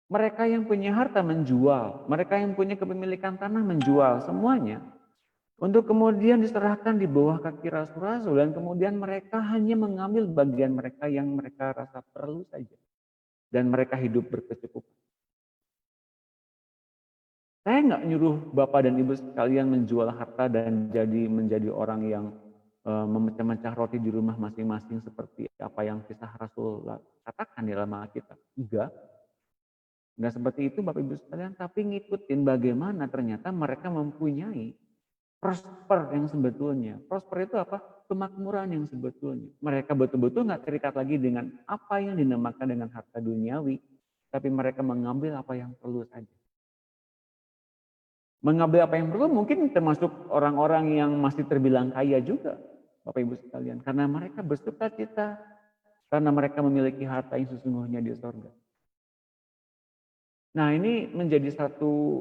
[SPEAKER 2] Mereka yang punya harta menjual, mereka yang punya kepemilikan tanah menjual semuanya. Untuk kemudian diserahkan di bawah kaki rasul-rasul dan kemudian mereka hanya mengambil bagian mereka yang mereka rasa perlu saja. Dan mereka hidup berkecukupan. Saya nggak nyuruh Bapak dan Ibu sekalian menjual harta dan menjadi orang yang memecah-mecah roti di rumah masing-masing seperti apa yang kisah Rasul katakan di dalam Alkitab. Enggak. Nggak seperti itu Bapak Ibu sekalian, tapi ngikutin bagaimana ternyata mereka mempunyai prosper yang sebetulnya. Prosper itu apa? Kemakmuran yang sebetulnya. Mereka betul-betul nggak terikat lagi dengan apa yang dinamakan dengan harta duniawi, tapi mereka mengambil apa yang perlu saja. Mengambil apa yang perlu mungkin termasuk orang-orang yang masih terbilang kaya juga, Bapak Ibu sekalian. Karena mereka bersuka cita, karena mereka memiliki harta yang sesungguhnya di sorga. Nah, ini menjadi satu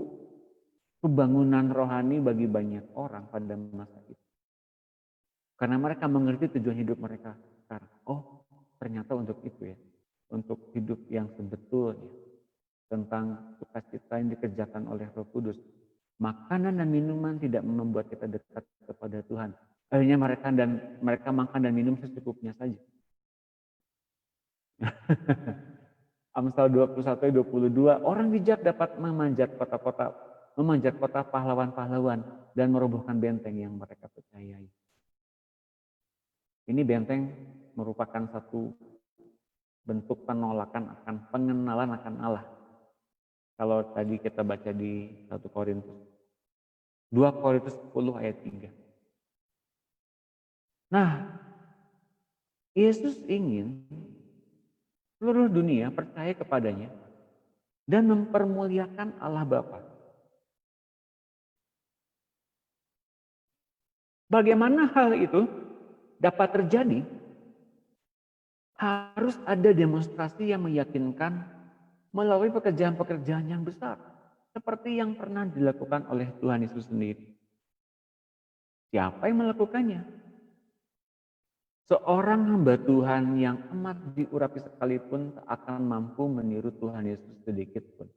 [SPEAKER 2] kebangunan rohani bagi banyak orang pada masa itu. Karena mereka mengerti tujuan hidup mereka sekarang. Oh, ternyata untuk itu ya. Untuk hidup yang sebetulnya. Tentang sukacita yang dikerjakan oleh Roh Kudus. Makanan dan minuman tidak membuat kita dekat kepada Tuhan. Akhirnya mereka makan dan minum secukupnya saja. Amsal 21-22, orang bijak dapat memanjat kota pahlawan-pahlawan dan merobohkan benteng yang mereka percayai. Ini benteng merupakan satu bentuk penolakan pengenalan akan Allah. Kalau tadi kita baca di 1 Korintus. 2 Korintus 10 ayat 3. Nah, Yesus ingin seluruh dunia percaya kepadanya dan mempermuliakan Allah Bapa. Bagaimana hal itu dapat terjadi? Harus ada demonstrasi yang meyakinkan melalui pekerjaan-pekerjaan yang besar. Seperti yang pernah dilakukan oleh Tuhan Yesus sendiri. Siapa yang melakukannya? Seorang hamba Tuhan yang amat diurapi sekalipun tak akan mampu meniru Tuhan Yesus sedikit pun.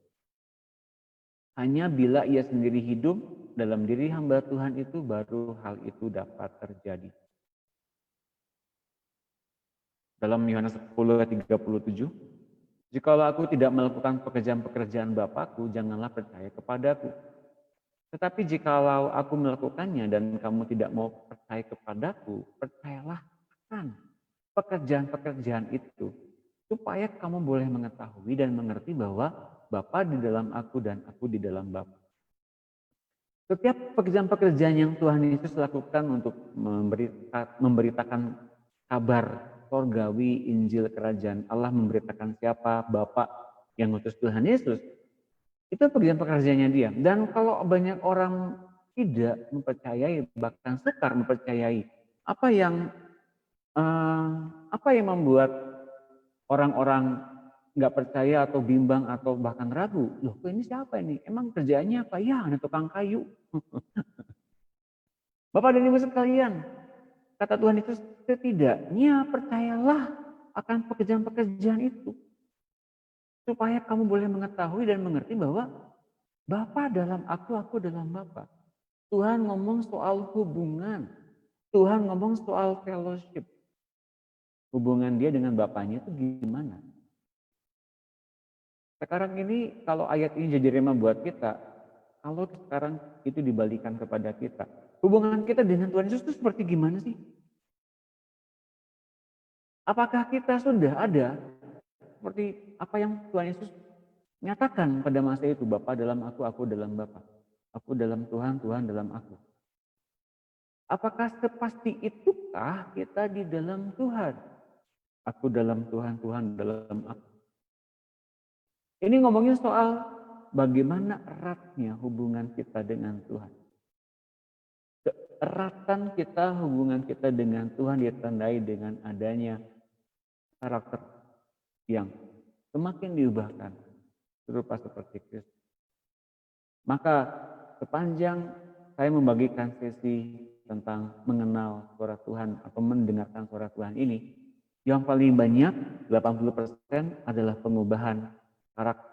[SPEAKER 2] Hanya bila ia sendiri hidup dalam diri hamba Tuhan itu, baru hal itu dapat terjadi. Dalam Yohanes 10:37, jikalau aku tidak melakukan pekerjaan-pekerjaan Bapakku, janganlah percaya kepadaku. Tetapi jikalau aku melakukannya dan kamu tidak mau percaya kepadaku, percayalah akan pekerjaan-pekerjaan itu, supaya kamu boleh mengetahui dan mengerti bahwa Bapa di dalam aku dan aku di dalam Bapa. Setiap pekerjaan-pekerjaan yang Tuhan Yesus lakukan untuk memberitakan kabar sorgawi, Injil Kerajaan Allah, memberitakan siapa Bapa yang ngutus Tuhan Yesus, itu pekerjaan-pekerjaannya dia. Dan kalau banyak orang tidak mempercayai, bahkan sukar mempercayai, apa yang membuat orang-orang nggak percaya atau bimbang atau bahkan ragu? Loh, ini siapa ini? Emang kerjaannya apa? Ya, ada tukang kayu. Bapak dan Ibu sekalian, kata Tuhan Yesus, setidaknya percayalah akan pekerjaan-pekerjaan itu. Supaya kamu boleh mengetahui dan mengerti bahwa Bapa dalam aku dalam Bapa. Tuhan ngomong soal hubungan. Tuhan ngomong soal fellowship. Hubungan dia dengan Bapaknya itu gimana? Sekarang ini kalau ayat ini jadi rema buat kita, kalau sekarang itu dibalikan kepada kita, hubungan kita dengan Tuhan Yesus itu seperti gimana sih? Apakah kita sudah ada seperti apa yang Tuhan Yesus nyatakan pada masa itu, Bapa dalam aku dalam Bapa. Aku dalam Tuhan, Tuhan dalam aku. Apakah sepasti itukah kita di dalam Tuhan? Aku dalam Tuhan, Tuhan dalam aku. Ini ngomongin soal bagaimana eratnya hubungan kita dengan Tuhan. Keeratan kita, hubungan kita dengan Tuhan ditandai dengan adanya karakter yang semakin diubahkan serupa seperti Kristus. Maka sepanjang saya membagikan sesi tentang mengenal suara Tuhan atau mendengarkan suara Tuhan ini, yang paling banyak 80% adalah pengubahan karakter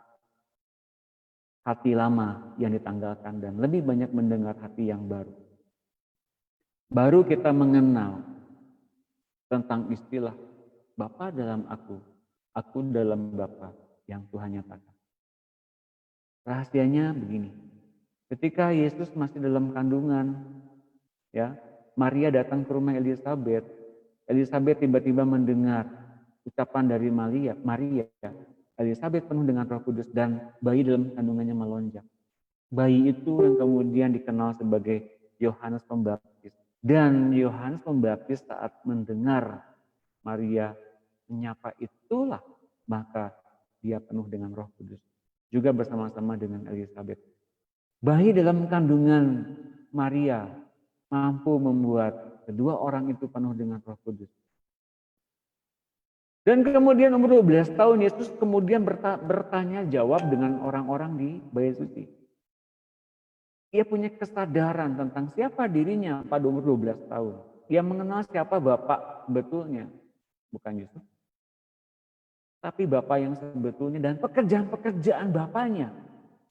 [SPEAKER 2] hati lama yang ditanggalkan dan lebih banyak mendengar hati yang baru. Baru kita mengenal tentang istilah Bapa dalam aku dalam Bapa yang Tuhan nyatakan. Rahasianya begini. Ketika Yesus masih dalam kandungan, ya, Maria datang ke rumah Elizabeth. Elizabeth tiba-tiba mendengar ucapan dari Maria. Elizabeth penuh dengan Roh Kudus dan bayi dalam kandungannya melonjak. Bayi itu yang kemudian dikenal sebagai Yohanes Pembaptis. Dan Yohanes Pembaptis saat mendengar Maria menyapa itulah, maka dia penuh dengan Roh Kudus. Juga bersama-sama dengan Elizabeth. Bayi dalam kandungan Maria mampu membuat kedua orang itu penuh dengan Roh Kudus. Dan kemudian umur 12 tahun Yesus kemudian bertanya jawab dengan orang-orang di Bait Suci. Ia punya kesadaran tentang siapa dirinya pada umur 12 tahun. Ia mengenal siapa Bapak sebetulnya. Bukan Yesus. Tapi Bapak yang sebetulnya dan pekerjaan-pekerjaan Bapaknya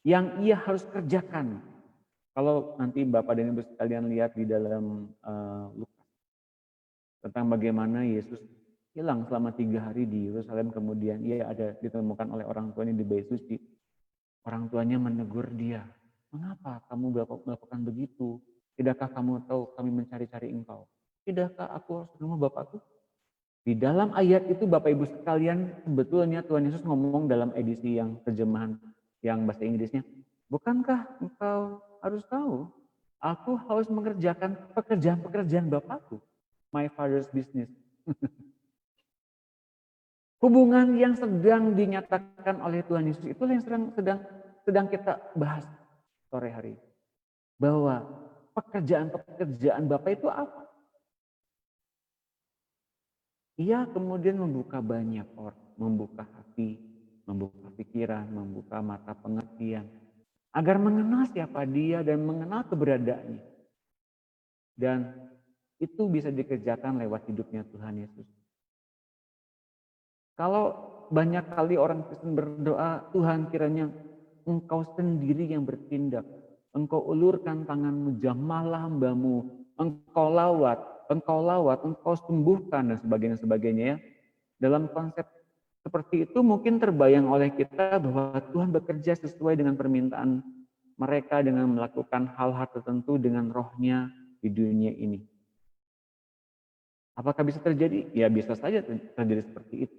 [SPEAKER 2] yang ia harus kerjakan. Kalau nanti Bapak dan Ibu sekalian lihat di dalam Lukas tentang bagaimana Yesus hilang selama 3 hari di Yerusalem, kemudian ia ada ditemukan oleh orang tuanya di Bait Suci. Orang tuanya menegur dia, mengapa kamu melakukan begitu? Tidakkah kamu tahu kami mencari-cari engkau? Tidakkah aku harus ke rumah Bapakku? Di dalam ayat itu Bapak Ibu sekalian, sebetulnya Tuhan Yesus ngomong dalam edisi yang terjemahan yang bahasa Inggrisnya, bukankah engkau harus tahu, aku harus mengerjakan pekerjaan-pekerjaan Bapakku, my father's business. Hubungan yang sedang dinyatakan oleh Tuhan Yesus itulah yang sedang kita bahas sore hari. Bahwa pekerjaan-pekerjaan Bapa itu apa? Ia kemudian membuka banyak orang, membuka hati, membuka pikiran, membuka mata pengertian. Agar mengenal siapa dia dan mengenal keberadaannya. Dan itu bisa dikerjakan lewat hidupnya Tuhan Yesus. Kalau banyak kali orang Kristen berdoa, Tuhan kiranya Engkau sendiri yang bertindak. Engkau ulurkan tanganmu, jamahlah hambamu. Engkau lawat, engkau sembuhkan dan sebagainya ya. Dalam konsep seperti itu mungkin terbayang oleh kita bahwa Tuhan bekerja sesuai dengan permintaan mereka dengan melakukan hal-hal tertentu dengan rohnya di dunia ini. Apakah bisa terjadi? Ya bisa saja terjadi seperti itu.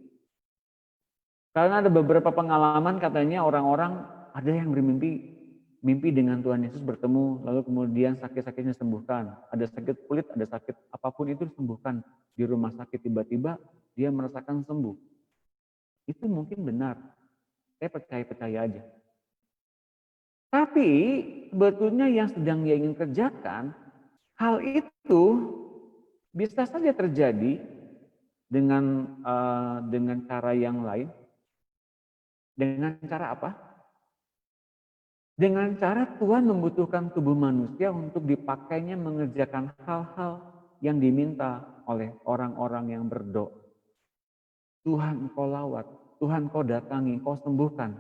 [SPEAKER 2] Karena ada beberapa pengalaman katanya orang-orang ada yang mimpi dengan Tuhan Yesus bertemu, lalu kemudian sakit-sakitnya sembuhkan. Ada sakit kulit, ada sakit apapun itu disembuhkan. Di rumah sakit tiba-tiba dia merasakan sembuh. Itu mungkin benar. Saya percaya aja. Tapi sebetulnya yang sedang dia ingin kerjakan, hal itu bisa saja terjadi dengan cara yang lain. Dengan cara apa? Dengan cara Tuhan membutuhkan tubuh manusia untuk dipakainya mengerjakan hal-hal yang diminta oleh orang-orang yang berdoa. Tuhan Engkau lawat, Tuhan Engkau datangi, Engkau sembuhkan.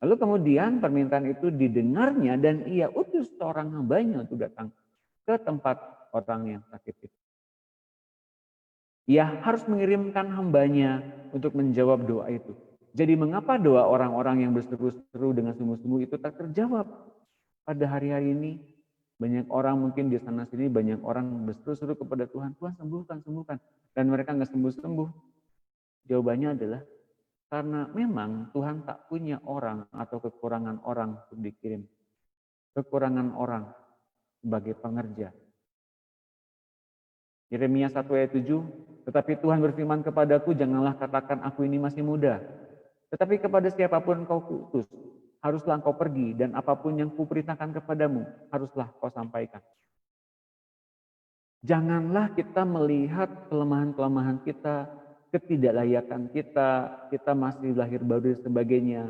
[SPEAKER 2] Lalu kemudian permintaan itu didengarnya dan ia utus seorang hambanya untuk datang ke tempat orang yang sakit itu. Ia harus mengirimkan hambanya untuk menjawab doa itu. Jadi mengapa doa orang-orang yang berseru-seru dengan sungguh-sungguh itu tak terjawab pada hari-hari ini? Banyak orang mungkin di sana sini, banyak orang berseru-seru kepada Tuhan, Tuhan sembuhkan, sembuhkan. Dan mereka nggak sembuh-sembuh. Jawabannya adalah karena memang Tuhan tak punya orang atau kekurangan orang untuk dikirim. Kekurangan orang sebagai pengerja. Yeremia 1 ayat 7, tetapi Tuhan berfirman kepadaku, janganlah katakan aku ini masih muda. Tetapi kepada siapapun engkau kuutus, haruslah engkau pergi, dan apapun yang kuperintahkan kepadamu, haruslah kau sampaikan. Janganlah kita melihat kelemahan-kelemahan kita, ketidaklayakan kita masih lahir baru dan sebagainya.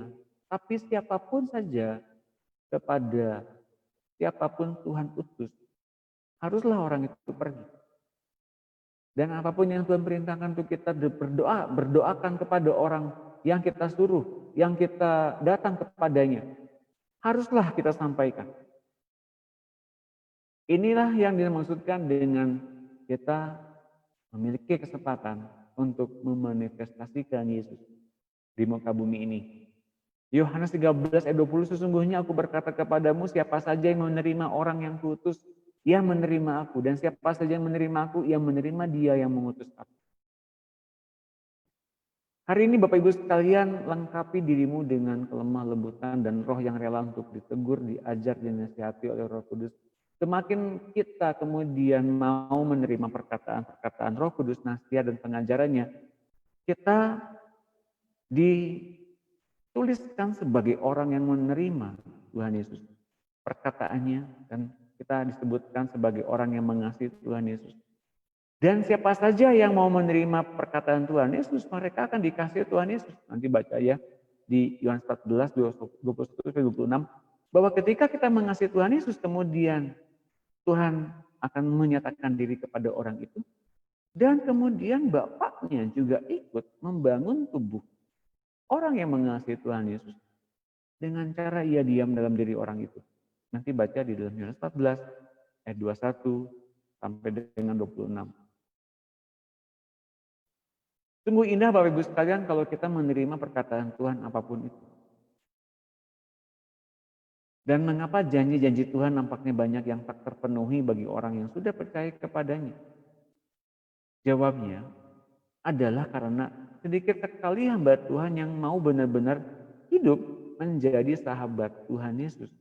[SPEAKER 2] Tapi siapapun saja, kepada siapapun Tuhan utus, haruslah orang itu pergi. Dan apapun yang Tuhan perintahkan untuk kita berdoa, berdoakan kepada orang yang kita suruh, yang kita datang kepadanya. Haruslah kita sampaikan. Inilah yang dimaksudkan dengan kita memiliki kesempatan untuk memanifestasikan Yesus di muka bumi ini. Yohanes 13 ayat 20, sesungguhnya aku berkata kepadamu, siapa saja yang menerima orang yang kuutus, ia menerima aku, dan siapa saja yang menerima aku, ia menerima dia yang mengutus aku. Hari ini Bapak Ibu sekalian, lengkapi dirimu dengan kelemah lembutan dan roh yang rela untuk ditegur, diajar, dinasihati oleh Roh Kudus. Semakin kita kemudian mau menerima perkataan-perkataan Roh Kudus, nasihat dan pengajarannya, kita dituliskan sebagai orang yang menerima Tuhan Yesus. Perkataannya, dan kita disebutkan sebagai orang yang mengasihi Tuhan Yesus. Dan siapa saja yang mau menerima perkataan Tuhan Yesus, mereka akan dikasihi Tuhan Yesus. Nanti baca ya di Yohanes 14, 21-26, bahwa ketika kita mengasihi Tuhan Yesus, kemudian Tuhan akan menyatakan diri kepada orang itu. Dan kemudian Bapaknya juga ikut membangun tubuh orang yang mengasihi Tuhan Yesus. Dengan cara ia diam dalam diri orang itu. Nanti baca di dalam Yohanes 14 ayat 21 sampai dengan 26. Sungguh indah Bapak Ibu sekalian kalau kita menerima perkataan Tuhan apapun itu. Dan mengapa janji-janji Tuhan nampaknya banyak yang tak terpenuhi bagi orang yang sudah percaya kepadanya? Jawabnya adalah karena sedikit sekali hamba Tuhan yang mau benar-benar hidup menjadi sahabat Tuhan Yesus.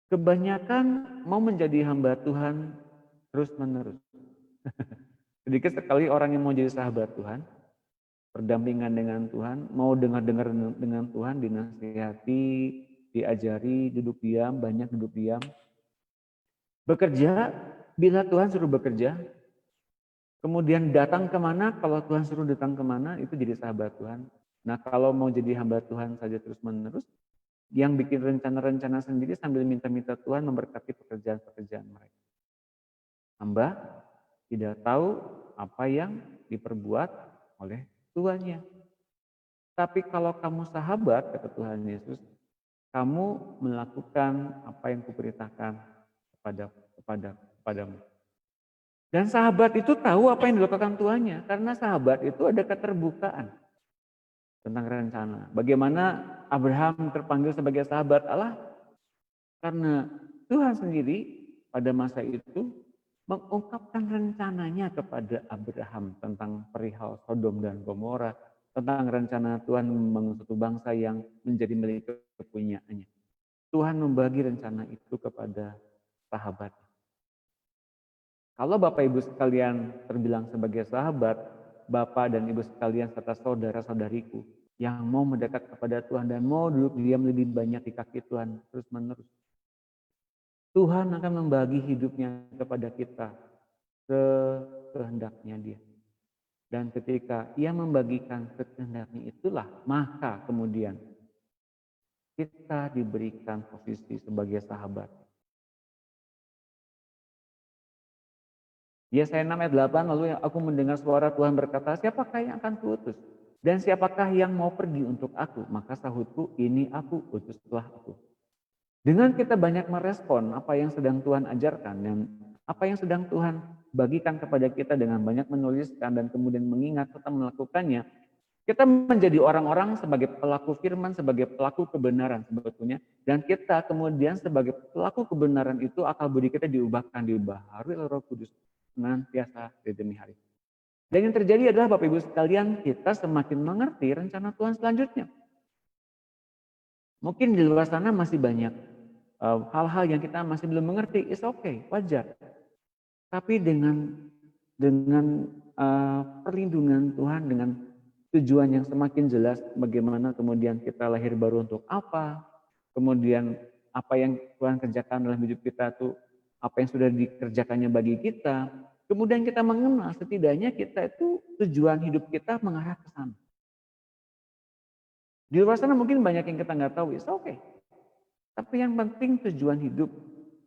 [SPEAKER 2] Kebanyakan mau menjadi hamba Tuhan terus-menerus. Sedikit sekali orang yang mau jadi sahabat Tuhan, berdampingan dengan Tuhan, mau dengar-dengar dengan Tuhan, dinasihati, diajari, duduk diam, banyak duduk diam. Bekerja, bila Tuhan suruh bekerja, kemudian datang kemana, kalau Tuhan suruh datang kemana, itu jadi sahabat Tuhan. Nah kalau mau jadi hamba Tuhan saja terus-menerus, yang bikin rencana-rencana sendiri sambil minta-minta Tuhan memberkati pekerjaan-pekerjaan mereka. Hamba tidak tahu apa yang diperbuat oleh tuannya. Tapi kalau kamu sahabat, kata Tuhan Yesus, kamu melakukan apa yang kuperintahkan kepadamu. Dan sahabat itu tahu apa yang dilakukan tuannya, karena sahabat itu ada keterbukaan tentang rencana. Bagaimana Abraham terpanggil sebagai sahabat Allah? Karena Tuhan sendiri pada masa itu mengungkapkan rencananya kepada Abraham tentang perihal Sodom dan Gomora, tentang rencana Tuhan membangun suatu bangsa yang menjadi milik kepunyaannya. Tuhan membagi rencana itu kepada sahabat. Kalau Bapak Ibu sekalian terbilang sebagai sahabat, Bapak dan Ibu sekalian serta saudara-saudariku yang mau mendekat kepada Tuhan dan mau duduk diam lebih banyak di kaki Tuhan terus-menerus. Tuhan akan membagi hidupnya kepada kita sekehendaknya Dia. Dan ketika Ia membagikan sekehendaknya itulah, maka kemudian kita diberikan posisi sebagai sahabat. Yesaya 6 ayat 8, lalu aku mendengar suara Tuhan berkata, siapakah yang akan kuutus? Dan siapakah yang mau pergi untuk aku? Maka sahutku, ini aku, utuslah aku. Dengan kita banyak merespon apa yang sedang Tuhan ajarkan dan apa yang sedang Tuhan bagikan kepada kita dengan banyak menuliskan dan kemudian mengingat serta melakukannya, kita menjadi orang-orang sebagai pelaku firman, sebagai pelaku kebenaran sebetulnya. Dan kita kemudian sebagai pelaku kebenaran itu akal budi kita diubahkan, dibaharui oleh Roh Kudus senantiasa dari demi hari. Dan yang terjadi adalah Bapak Ibu sekalian, kita semakin mengerti rencana Tuhan selanjutnya. Mungkin di luar sana masih banyak hal-hal yang kita masih belum mengerti, it's okay, wajar. Tapi dengan perlindungan Tuhan, dengan tujuan yang semakin jelas, bagaimana kemudian kita lahir baru untuk apa, kemudian apa yang Tuhan kerjakan dalam hidup kita itu, apa yang sudah dikerjakannya bagi kita, kemudian kita mengenal setidaknya kita itu tujuan hidup kita mengarah ke sana. Di luar sana mungkin banyak yang kita nggak tahu, it's okay. Tapi yang penting tujuan hidup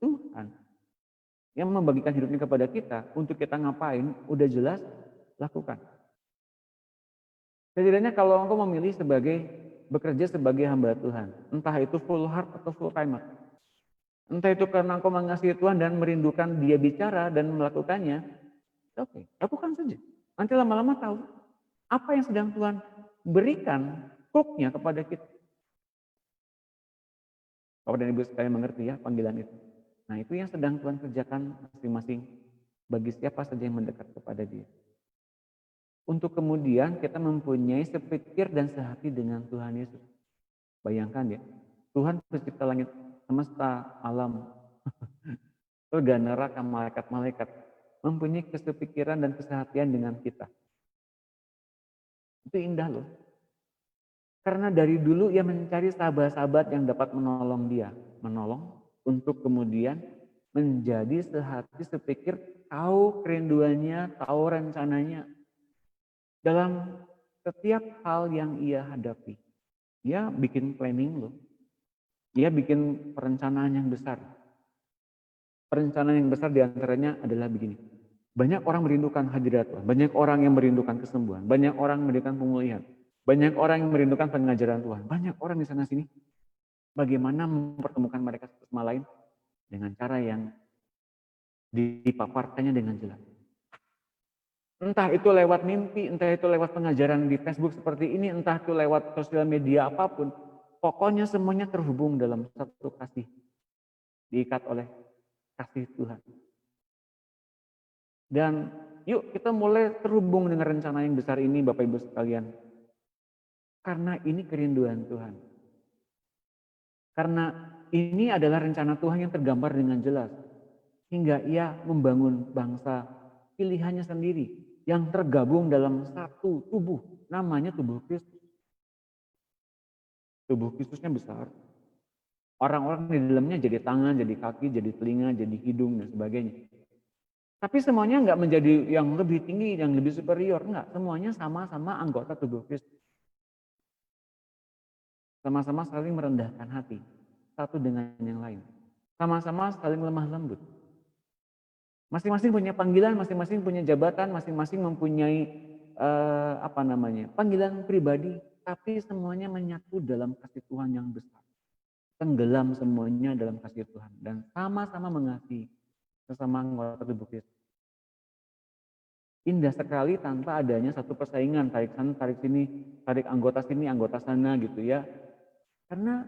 [SPEAKER 2] Tuhan yang membagikan hidupnya kepada kita, untuk kita ngapain, udah jelas, lakukan. Setidaknya kalau engkau memilih bekerja sebagai hamba Tuhan, entah itu full heart atau full timer, entah itu karena engkau mengasihi Tuhan dan merindukan Dia bicara dan melakukannya, oke, lakukan saja. Nanti lama-lama tahu apa yang sedang Tuhan berikan hook-nya kepada kita. Bapak dan Ibu sekalian mengerti ya panggilan itu. Nah, itu yang sedang Tuhan kerjakan masing-masing bagi siapa saja yang mendekat kepada Dia. Untuk kemudian kita mempunyai sepikir dan sehati dengan Tuhan Yesus. Bayangkan ya, Tuhan pencipta langit semesta, alam, surga, neraka, malaikat-malaikat, mempunyai kesepikiran dan kesehatian dengan kita. Itu indah loh. Karena dari dulu ia mencari sahabat-sahabat yang dapat menolong dia. Menolong untuk kemudian menjadi sehati, sepikir, tahu kerinduannya, tahu rencananya. Dalam setiap hal yang ia hadapi. Dia bikin planning loh. Dia bikin perencanaan yang besar. Perencanaan yang besar diantaranya adalah begini. Banyak orang merindukan hadirat Tuhan. Banyak orang yang merindukan kesembuhan. Banyak orang merindukan pemulihan. Banyak orang yang merindukan pengajaran Tuhan. Banyak orang di sana sini. Bagaimana mempertemukan mereka satu sama lain dengan cara yang dipaparkannya dengan jelas. Entah itu lewat mimpi, entah itu lewat pengajaran di Facebook seperti ini, entah itu lewat sosial media apapun. Pokoknya semuanya terhubung dalam satu kasih. Diikat oleh kasih Tuhan. Dan yuk kita mulai terhubung dengan rencana yang besar ini Bapak Ibu sekalian. Karena ini kerinduan Tuhan. Karena ini adalah rencana Tuhan yang tergambar dengan jelas. Hingga ia membangun bangsa pilihannya sendiri yang tergabung dalam satu tubuh, namanya tubuh Kristus. Tubuh Kristusnya besar. Orang-orang di dalamnya jadi tangan, jadi kaki, jadi telinga, jadi hidung, dan sebagainya. Tapi semuanya enggak menjadi yang lebih tinggi, yang lebih superior. Enggak, semuanya sama-sama anggota tubuh Kristus. Sama-sama saling merendahkan hati, satu dengan yang lain. Sama-sama saling lemah lembut. Masing-masing punya panggilan, masing-masing punya jabatan, masing-masing mempunyai panggilan pribadi, tapi semuanya menyatu dalam kasih Tuhan yang besar. Tenggelam semuanya dalam kasih Tuhan dan sama-sama mengasihi sesama anggota tubuh Kristus. Indah sekali tanpa adanya satu persaingan, tarik sana, tarik sini, tarik anggota sini, anggota sana gitu ya. Karena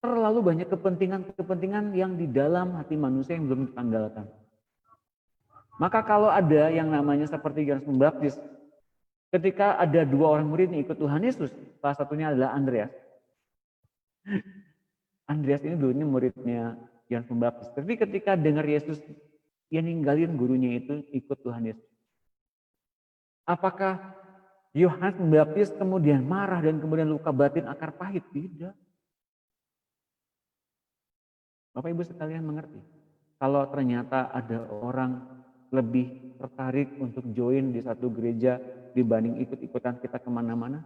[SPEAKER 2] terlalu banyak kepentingan-kepentingan yang di dalam hati manusia yang belum ditanggalkan. Maka kalau ada yang namanya seperti Yohanes Pembaptis, ketika ada dua orang murid yang ikut Tuhan Yesus, salah satunya adalah Andreas. Andreas ini dulunya muridnya Yohanes Pembaptis. Tapi ketika dengar Yesus, ia ninggalin gurunya itu ikut Tuhan Yesus. Apakah Yohanes Pembaptis kemudian marah dan kemudian luka batin akar pahit? Tidak. Bapak Ibu sekalian mengerti. Kalau ternyata ada orang lebih tertarik untuk join di satu gereja dibanding ikut-ikutan kita kemana-mana,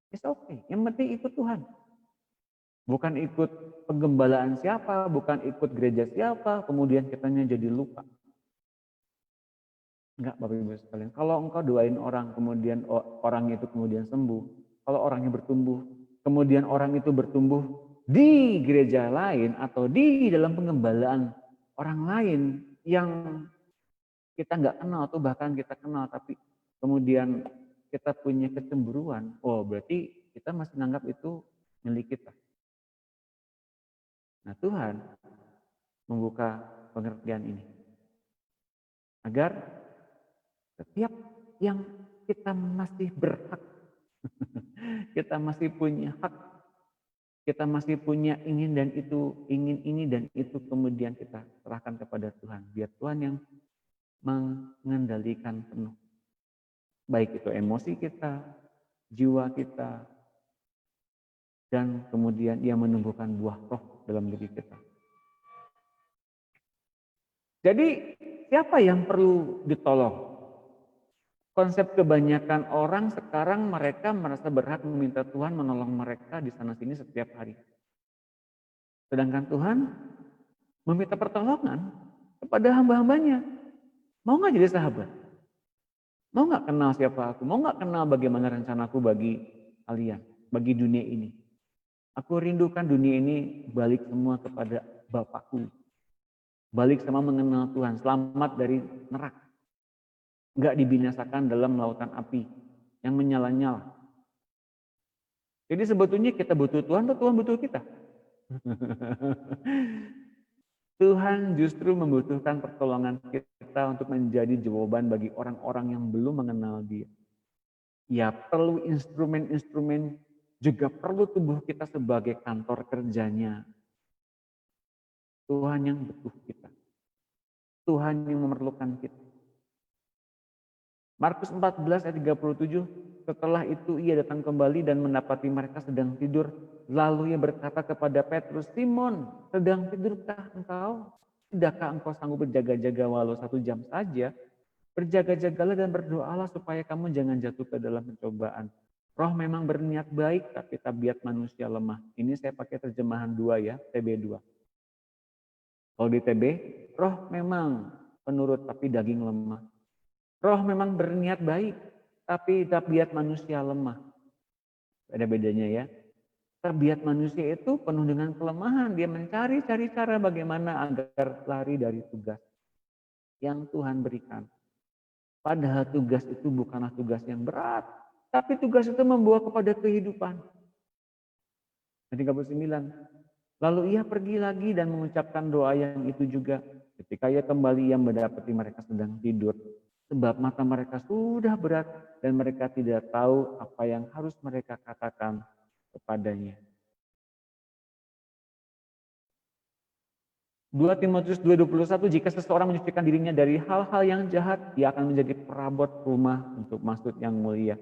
[SPEAKER 2] it's okay. Yang penting ikut Tuhan. Bukan ikut penggembalaan siapa, bukan ikut gereja siapa, kemudian kitanya jadi lupa. Enggak, Bapak Ibu sekalian. Kalau engkau doain orang, kemudian orang itu kemudian sembuh, kalau orangnya bertumbuh, kemudian orang itu bertumbuh di gereja lain atau di dalam pengembalaan orang lain yang kita nggak kenal atau bahkan kita kenal, tapi kemudian kita punya kecemburuan, oh berarti kita masih menganggap itu milik kita. Nah, Tuhan membuka pengertian ini agar setiap yang kita masih berhak, kita masih punya hak, kita masih punya ingin dan itu, ingin ini dan itu, kemudian kita serahkan kepada Tuhan. Biar Tuhan yang mengendalikan penuh. Baik itu emosi kita, jiwa kita, dan kemudian Dia menumbuhkan buah roh dalam diri kita. Jadi siapa yang perlu ditolong? Konsep kebanyakan orang sekarang mereka merasa berhak meminta Tuhan menolong mereka di sana-sini setiap hari. Sedangkan Tuhan meminta pertolongan kepada hamba-hambanya. Mau nggak jadi sahabat? Mau nggak kenal siapa aku? Mau nggak kenal bagaimana rencanaku bagi kalian, bagi dunia ini? Aku rindukan dunia ini balik semua kepada Bapakku. Balik sama mengenal Tuhan, selamat dari neraka. Enggak dibinasakan dalam lautan api yang menyala-nyala. Jadi sebetulnya kita butuh Tuhan atau Tuhan butuh kita? Tuhan justru membutuhkan pertolongan kita untuk menjadi jawaban bagi orang-orang yang belum mengenal Dia. Ya perlu instrumen-instrumen, juga perlu tubuh kita sebagai kantor kerjanya. Tuhan yang butuh kita. Tuhan yang memerlukan kita. Markus 14 ayat 37, setelah itu ia datang kembali dan mendapati mereka sedang tidur. Lalu ia berkata kepada Petrus, Simon, sedang tidurkah engkau? Tidakkah engkau sanggup berjaga-jaga walau 1 jam saja? Berjaga-jagalah dan berdoalah supaya kamu jangan jatuh ke dalam pencobaan. Roh memang berniat baik, tapi tabiat manusia lemah. Ini saya pakai terjemahan 2 ya, TB2. Kalau di TB, roh memang penurut tapi daging lemah. Roh memang berniat baik, tapi tabiat manusia lemah. Ada bedanya ya. Tabiat manusia itu penuh dengan kelemahan. Dia mencari-cari cara bagaimana agar lari dari tugas yang Tuhan berikan. Padahal tugas itu bukanlah tugas yang berat, tapi tugas itu membawa kepada kehidupan. Ayat 39. Lalu ia pergi lagi dan mengucapkan doa yang itu juga. Ketika ia kembali, ia mendapati mereka sedang tidur. Sebab mata mereka sudah berat dan mereka tidak tahu apa yang harus mereka katakan kepadanya. 2 Timotius 2:21, jika seseorang menyucikan dirinya dari hal-hal yang jahat, ia akan menjadi perabot rumah untuk maksud yang mulia.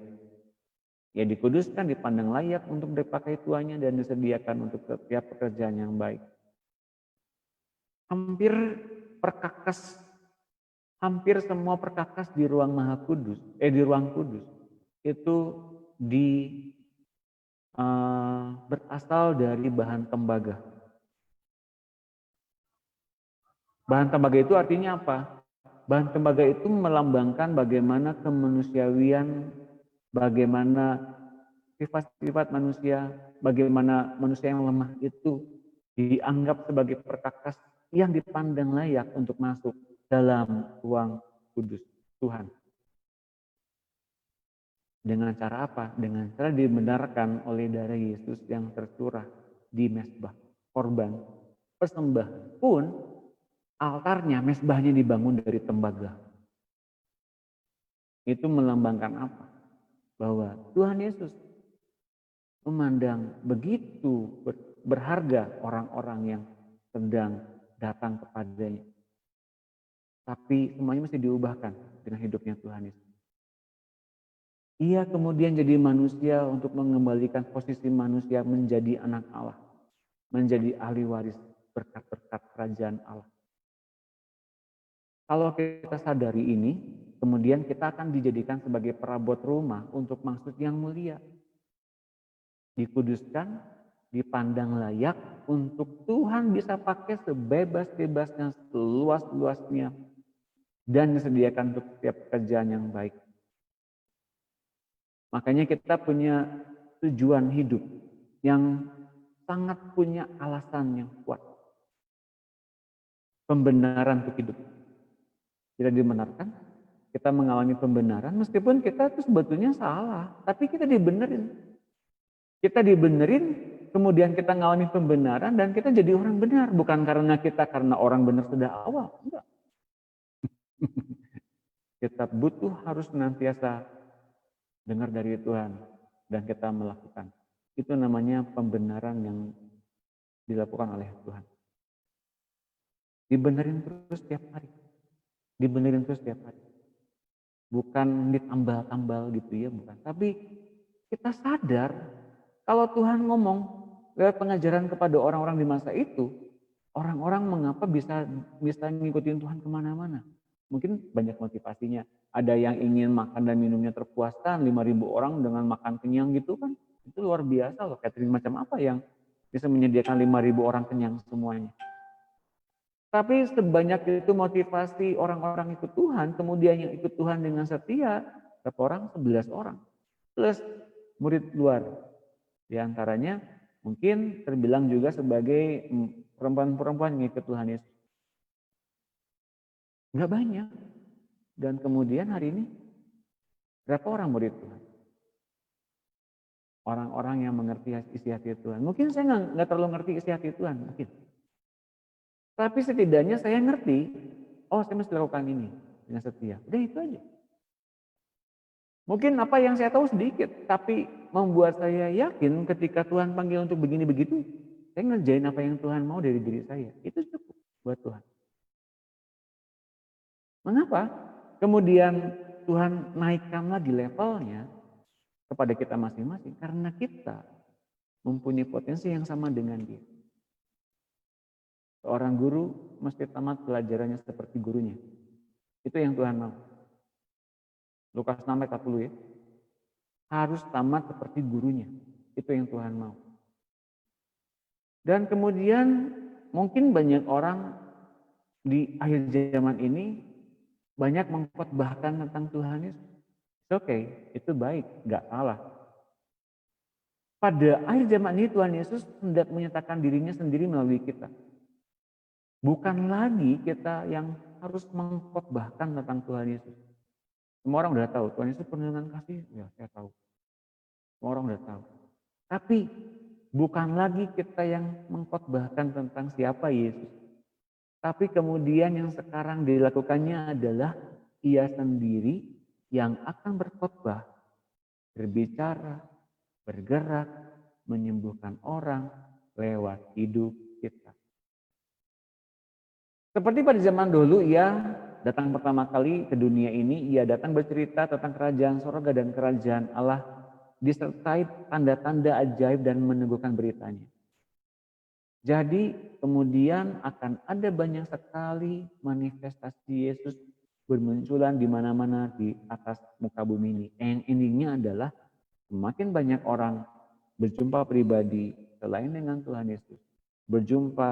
[SPEAKER 2] Ia dikuduskan, dipandang layak untuk dipakai tuannya dan disediakan untuk setiap pekerjaan yang baik. Hampir semua perkakas di ruang Maha Kudus, di ruang kudus itu berasal dari bahan tembaga. Bahan tembaga itu artinya apa? Bahan tembaga itu melambangkan bagaimana kemanusiawian, bagaimana sifat-sifat manusia, bagaimana manusia yang lemah itu dianggap sebagai perkakas yang dipandang layak untuk masuk dalam ruang kudus Tuhan. Dengan cara apa? Dengan cara dibenarkan oleh darah Yesus yang tercurah di mezbah korban persembahan pun altarnya, mezbahnya dibangun dari tembaga. Itu melambangkan apa? Bahwa Tuhan Yesus memandang begitu berharga orang-orang yang sedang datang kepadanya. Tapi semuanya mesti diubahkan dengan hidupnya Tuhan Yesus. Ia kemudian jadi manusia untuk mengembalikan posisi manusia menjadi anak Allah. Menjadi ahli waris berkat-berkat kerajaan Allah. Kalau kita sadari ini, kemudian kita akan dijadikan sebagai perabot rumah untuk maksud yang mulia. Dikuduskan, dipandang layak untuk Tuhan bisa pakai sebebas-bebasnya, seluas-luasnya dan disediakan untuk setiap pekerjaan yang baik. Makanya kita punya tujuan hidup yang sangat punya alasan yang kuat. Pembenaran untuk hidup. Kita dibenarkan, kita mengalami pembenaran meskipun kita itu sebetulnya salah, tapi kita dibenerin. Kita dibenerin, kemudian kita mengalami pembenaran dan kita jadi orang benar, bukan karena orang benar sudah awal, enggak. Kita butuh harus senantiasa dengar dari Tuhan dan kita melakukan. Itu namanya pembenaran yang dilakukan oleh Tuhan. Dibenerin terus setiap hari. Dibenerin terus setiap hari. Bukan ditambal-tambal gitu ya, bukan. Tapi kita sadar kalau Tuhan ngomong lewat pengajaran kepada orang-orang di masa itu, orang-orang mengapa bisa ngikutin Tuhan kemana-mana. Mungkin banyak motivasinya. Ada yang ingin makan dan minumnya terpuaskan, 5.000 orang dengan makan kenyang gitu kan. Itu luar biasa loh, catering macam apa yang bisa menyediakan 5.000 orang kenyang semuanya. Tapi sebanyak itu motivasi orang-orang ikut Tuhan, kemudian yang ikut Tuhan dengan setia, berapa orang? 11 orang. Plus murid luar. Di antaranya mungkin terbilang juga sebagai perempuan-perempuan yang ikut Tuhan Yesus. Enggak banyak. Dan kemudian hari ini, berapa orang murid Tuhan? Orang-orang yang mengerti isi hati Tuhan. Mungkin saya nggak terlalu ngerti isi hati Tuhan, mungkin. Tapi setidaknya saya ngerti, oh saya mesti lakukan ini dengan setia. Udah itu aja. Mungkin apa yang saya tahu sedikit, tapi membuat saya yakin ketika Tuhan panggil untuk begini begitu, saya ngerjain apa yang Tuhan mau dari diri saya. Itu cukup buat Tuhan. Mengapa? Kemudian Tuhan naikkan lagi levelnya kepada kita masing-masing. Karena kita mempunyai potensi yang sama dengan Dia. Seorang guru mesti tamat pelajarannya seperti gurunya. Itu yang Tuhan mau. Lukas 6 ayat 40 ya. Harus tamat seperti gurunya. Itu yang Tuhan mau. Dan kemudian mungkin banyak orang di akhir zaman ini banyak mengkhotbahkan tentang Tuhan Yesus. Oke, itu baik, nggak salah. Pada akhir zaman ini Tuhan Yesus hendak menyatakan dirinya sendiri melalui kita. Bukan lagi kita yang harus mengkhotbahkan tentang Tuhan Yesus. Semua orang udah tahu, Tuhan Yesus penuh dengan kasih, ya saya tahu. Semua orang udah tahu. Tapi bukan lagi kita yang mengkhotbahkan tentang siapa Yesus. Tapi kemudian yang sekarang dilakukannya adalah Ia sendiri yang akan berkhotbah, berbicara, bergerak, menyembuhkan orang lewat hidup kita. Seperti pada zaman dulu Ia datang pertama kali ke dunia ini, Ia datang bercerita tentang kerajaan sorga dan kerajaan Allah, disertai tanda-tanda ajaib dan meneguhkan beritanya. Jadi kemudian akan ada banyak sekali manifestasi Yesus bermunculan di mana-mana di atas muka bumi ini. Yang endingnya adalah semakin banyak orang berjumpa pribadi selain dengan Tuhan Yesus, berjumpa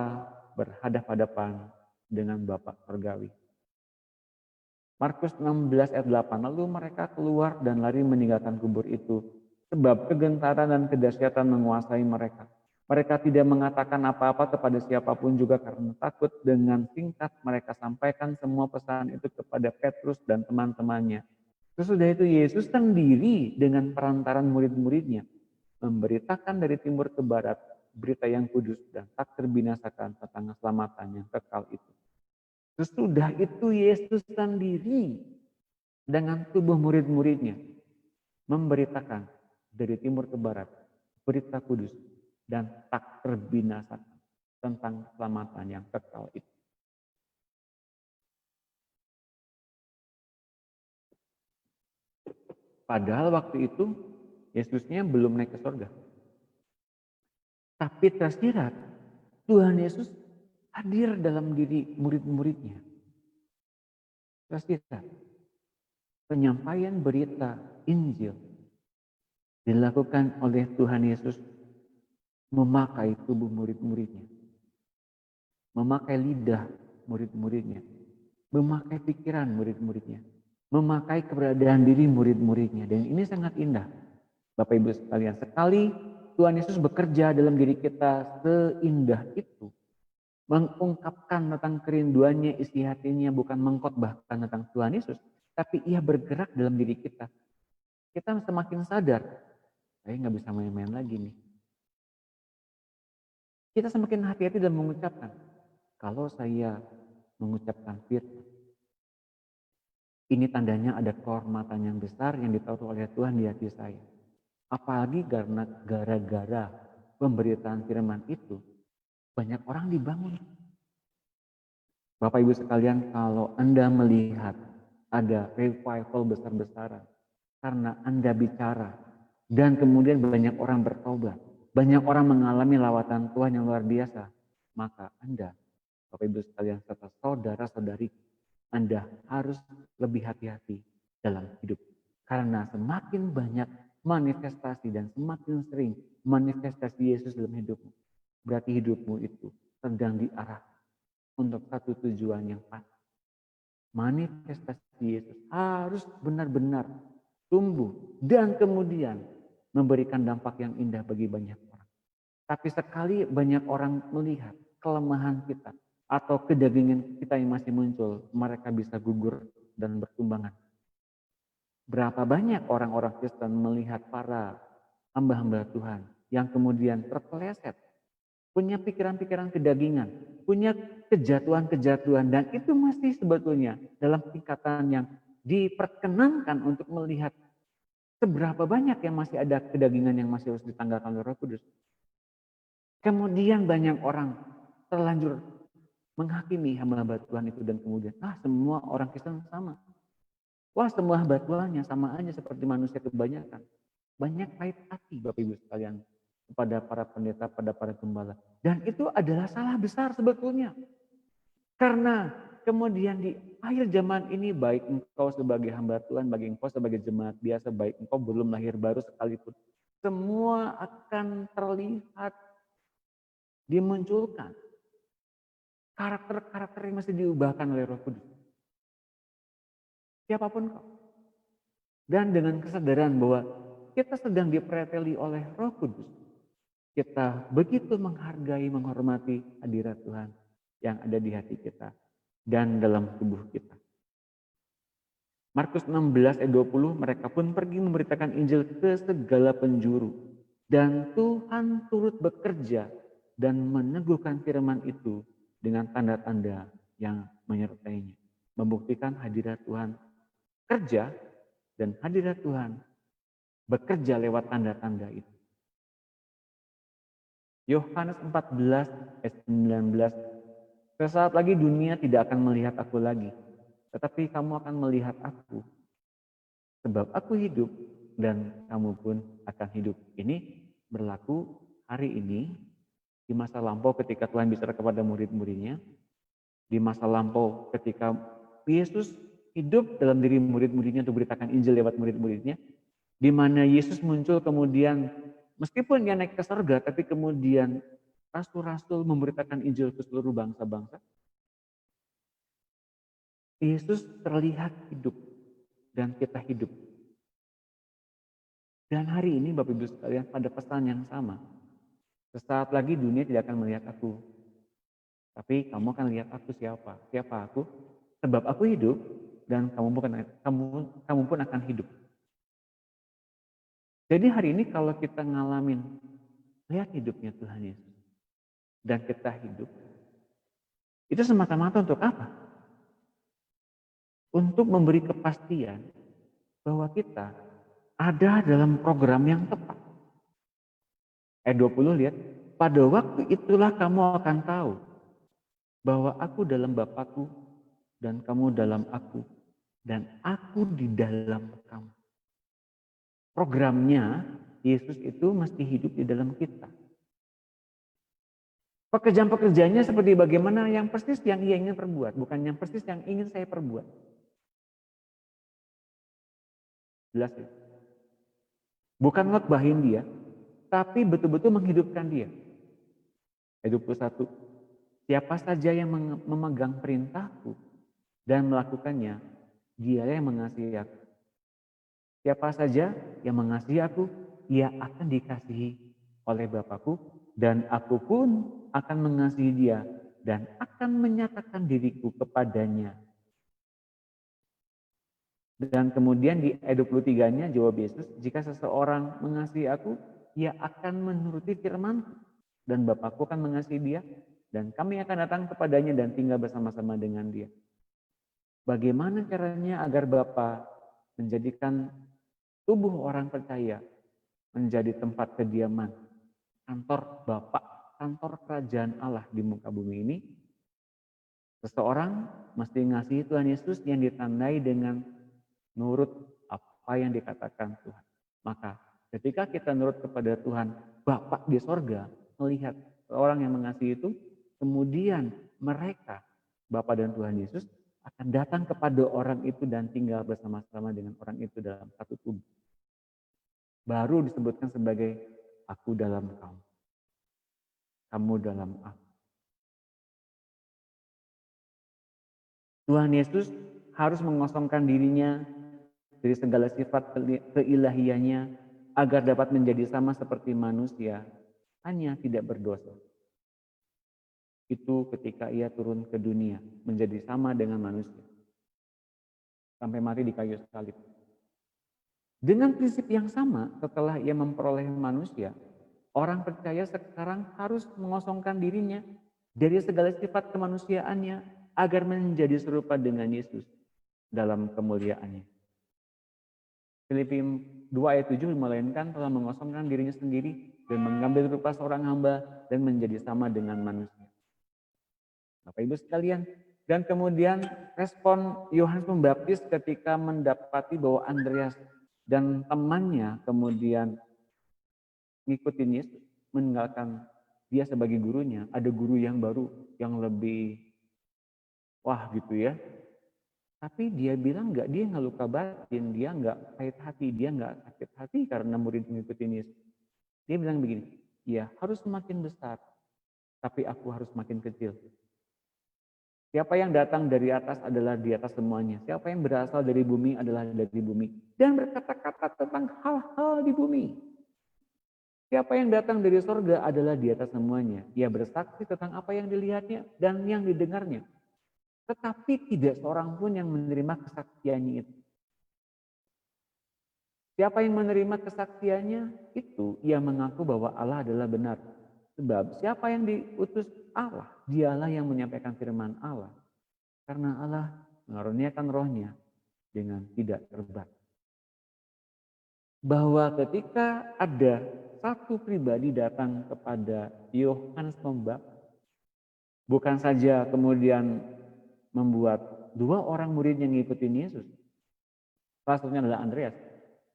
[SPEAKER 2] berhadap-hadapan dengan Bapa Surgawi. Markus 16 ayat 8, lalu mereka keluar dan lari meninggalkan kubur itu, sebab kegentaran dan kedahsyatan menguasai mereka. Mereka tidak mengatakan apa-apa kepada siapapun juga karena takut. Dengan singkat mereka sampaikan semua pesan itu kepada Petrus dan teman-temannya. Sesudah itu Yesus sendiri dengan perantaran murid-muridnya memberitakan dari timur ke barat berita yang kudus dan tak terbinasakan tentang keselamatan yang kekal itu. Sesudah itu Yesus sendiri dengan tubuh murid-muridnya memberitakan dari timur ke barat berita kudus dan tak terbinasakan tentang keselamatan yang kekal itu. Padahal waktu itu Yesusnya belum naik ke surga. Tapi tersirat Tuhan Yesus hadir dalam diri murid-muridnya. Tersirat penyampaian berita Injil dilakukan oleh Tuhan Yesus memakai tubuh murid-muridnya, memakai lidah murid-muridnya, memakai pikiran murid-muridnya, memakai keberadaan diri murid-muridnya. Dan ini sangat indah. Bapak Ibu sekalian, sekali Tuhan Yesus bekerja dalam diri kita seindah itu, mengungkapkan tentang kerinduannya, isi hatinya, bukan mengkhotbahkan tentang Tuhan Yesus, tapi ia bergerak dalam diri kita. Kita semakin sadar, saya nggak bisa main-main lagi nih. Kita semakin hati-hati dalam mengucapkan. Kalau saya mengucapkan firman, ini tandanya ada kehormatan yang besar yang ditaruh oleh Tuhan di hati saya. Apalagi karena gara-gara pemberitaan firman itu, banyak orang dibangun. Bapak Ibu sekalian, kalau Anda melihat ada revival besar-besaran, karena Anda bicara, dan kemudian banyak orang bertobat, banyak orang mengalami lawatan Tuhan yang luar biasa, maka Anda, Bapak Ibu sekalian, serta saudara-saudari, Anda harus lebih hati-hati dalam hidup. Karena semakin banyak manifestasi dan semakin sering manifestasi Yesus dalam hidupmu, berarti hidupmu itu sedang diarah untuk satu tujuan yang pasti. Manifestasi Yesus harus benar-benar tumbuh dan kemudian memberikan dampak yang indah bagi banyak orang. Tapi sekali banyak orang melihat kelemahan kita atau kedagingan kita yang masih muncul, mereka bisa gugur dan bertumbangan. Berapa banyak orang-orang Kristen melihat para hamba-hamba Tuhan yang kemudian terpeleset, punya pikiran-pikiran kedagingan, punya kejatuhan-kejatuhan, dan itu masih sebetulnya dalam tingkatan yang diperkenankan untuk melihat seberapa banyak yang masih ada kedagingan yang masih harus ditanggalkan oleh Roh Kudus. Kemudian banyak orang terlanjur menghakimi hamba-hamba Tuhan itu dan kemudian, semua orang Kristen sama. Wah, semua hamba Tuhannya sama aja seperti manusia kebanyakan. Banyak pahit hati Bapak Ibu sekalian kepada para pendeta, pada para gembala. Dan itu adalah salah besar sebetulnya. Karena kemudian di akhir zaman ini, baik engkau sebagai hamba Tuhan, baik engkau sebagai jemaat biasa, baik engkau belum lahir baru sekalipun, semua akan terlihat dimunculkan. Karakter-karakter yang masih diubahkan oleh Roh Kudus. Siapapun kau. Dan dengan kesadaran bahwa kita sedang dipreteli oleh Roh Kudus, kita begitu menghargai, menghormati hadirat Tuhan yang ada di hati kita dan dalam tubuh kita. Markus 16 ayat 20, mereka pun pergi memberitakan Injil ke segala penjuru. Dan Tuhan turut bekerja dan meneguhkan firman itu dengan tanda-tanda yang menyertainya. Membuktikan hadirat Tuhan kerja dan hadirat Tuhan bekerja lewat tanda-tanda itu. Yohanes 14 ayat 19, sesaat lagi dunia tidak akan melihat aku lagi, tetapi kamu akan melihat aku, sebab aku hidup dan kamu pun akan hidup. Ini berlaku hari ini, di masa lampau ketika Tuhan bicara kepada murid-muridnya, di masa lampau ketika Yesus hidup dalam diri murid-muridnya untuk beritakan Injil lewat murid-muridnya, di mana Yesus muncul kemudian meskipun dia naik ke surga, tapi kemudian rasul-rasul memberitakan Injil ke seluruh bangsa-bangsa. Yesus terlihat hidup dan kita hidup. Dan hari ini Bapak Ibu sekalian pada pesan yang sama. Sesaat lagi dunia tidak akan melihat aku. Tapi kamu akan lihat aku siapa. Siapa aku? Sebab aku hidup dan kamu pun akan hidup. Jadi hari ini kalau kita ngalamin lihat hidupnya Tuhan Yesus dan kita hidup, itu semata-mata untuk apa? Untuk memberi kepastian bahwa kita ada dalam program yang tepat. Ayat 20 lihat, pada waktu itulah kamu akan tahu bahwa aku dalam Bapakku dan kamu dalam aku dan aku di dalam kamu. Programnya Yesus itu mesti hidup di dalam kita. Pekerjaan-pekerjaannya seperti bagaimana yang persis yang ia ingin perbuat, bukan yang persis yang ingin saya perbuat. Jelas ya? Bukan ngotbahin dia, tapi betul-betul menghidupkan dia. Ayat 21, siapa saja yang memegang perintahku, dan melakukannya, dia yang mengasihi aku. Siapa saja yang mengasihi aku, ia akan dikasihi oleh Bapakku, dan aku pun akan mengasihi dia dan akan menyatakan diriku kepadanya. Dan kemudian di ayat 23-nya jawab Yesus, jika seseorang mengasihi aku, ia akan menuruti firman-Ku, dan Bapakku akan mengasihi dia, dan kami akan datang kepadanya dan tinggal bersama-sama dengan dia. Bagaimana caranya agar Bapa menjadikan tubuh orang percaya menjadi tempat kediaman, kantor Bapa, kantor kerajaan Allah di muka bumi ini? Seseorang mesti ngasihi Tuhan Yesus yang ditandai dengan nurut apa yang dikatakan Tuhan. Maka ketika kita nurut kepada Tuhan, Bapa di sorga melihat orang yang mengasihi itu, kemudian mereka, Bapa dan Tuhan Yesus, akan datang kepada orang itu dan tinggal bersama-sama dengan orang itu dalam satu tubuh. Baru disebutkan sebagai aku dalam kamu, kamu dalam aku. Tuhan Yesus harus mengosongkan dirinya dari segala sifat keilahiannya agar dapat menjadi sama seperti manusia, hanya tidak berdosa. Itu ketika ia turun ke dunia menjadi sama dengan manusia. Sampai mati di kayu salib. Dengan prinsip yang sama, setelah ia memperoleh manusia, orang percaya sekarang harus mengosongkan dirinya dari segala sifat kemanusiaannya agar menjadi serupa dengan Yesus dalam kemuliaannya. Filipi 2 ayat 7 melainkan telah mengosongkan dirinya sendiri dan mengambil rupa seorang hamba dan menjadi sama dengan manusia. Bapak Ibu sekalian, dan kemudian respon Yohanes Pembaptis ketika mendapati bahwa Andreas dan temannya kemudian ngikutin Yesus, meninggalkan dia sebagai gurunya, ada guru yang baru yang lebih wah gitu ya. Tapi dia bilang dia nggak luka batin, dia nggak pahit hati, dia nggak sakit hati karena murid ngikutin Yesus. Dia bilang begini, ya harus semakin besar, tapi aku harus makin kecil. Siapa yang datang dari atas adalah di atas semuanya. Siapa yang berasal dari bumi adalah dari bumi. Dan berkata-kata tentang hal-hal di bumi. Siapa yang datang dari sorga adalah di atas semuanya. Ia bersaksi tentang apa yang dilihatnya dan yang didengarnya. Tetapi tidak seorang pun yang menerima kesaksiannya itu. Siapa yang menerima kesaksiannya itu, ia mengaku bahwa Allah adalah benar. Sebab siapa yang diutus Allah, dialah yang menyampaikan firman Allah. Karena Allah mengaruniakan rohnya dengan tidak terbatas. Bahwa ketika ada satu pribadi datang kepada Yohanes Pembaptis, bukan saja kemudian membuat dua orang murid yang ngikutin Yesus, salah satunya adalah Andreas,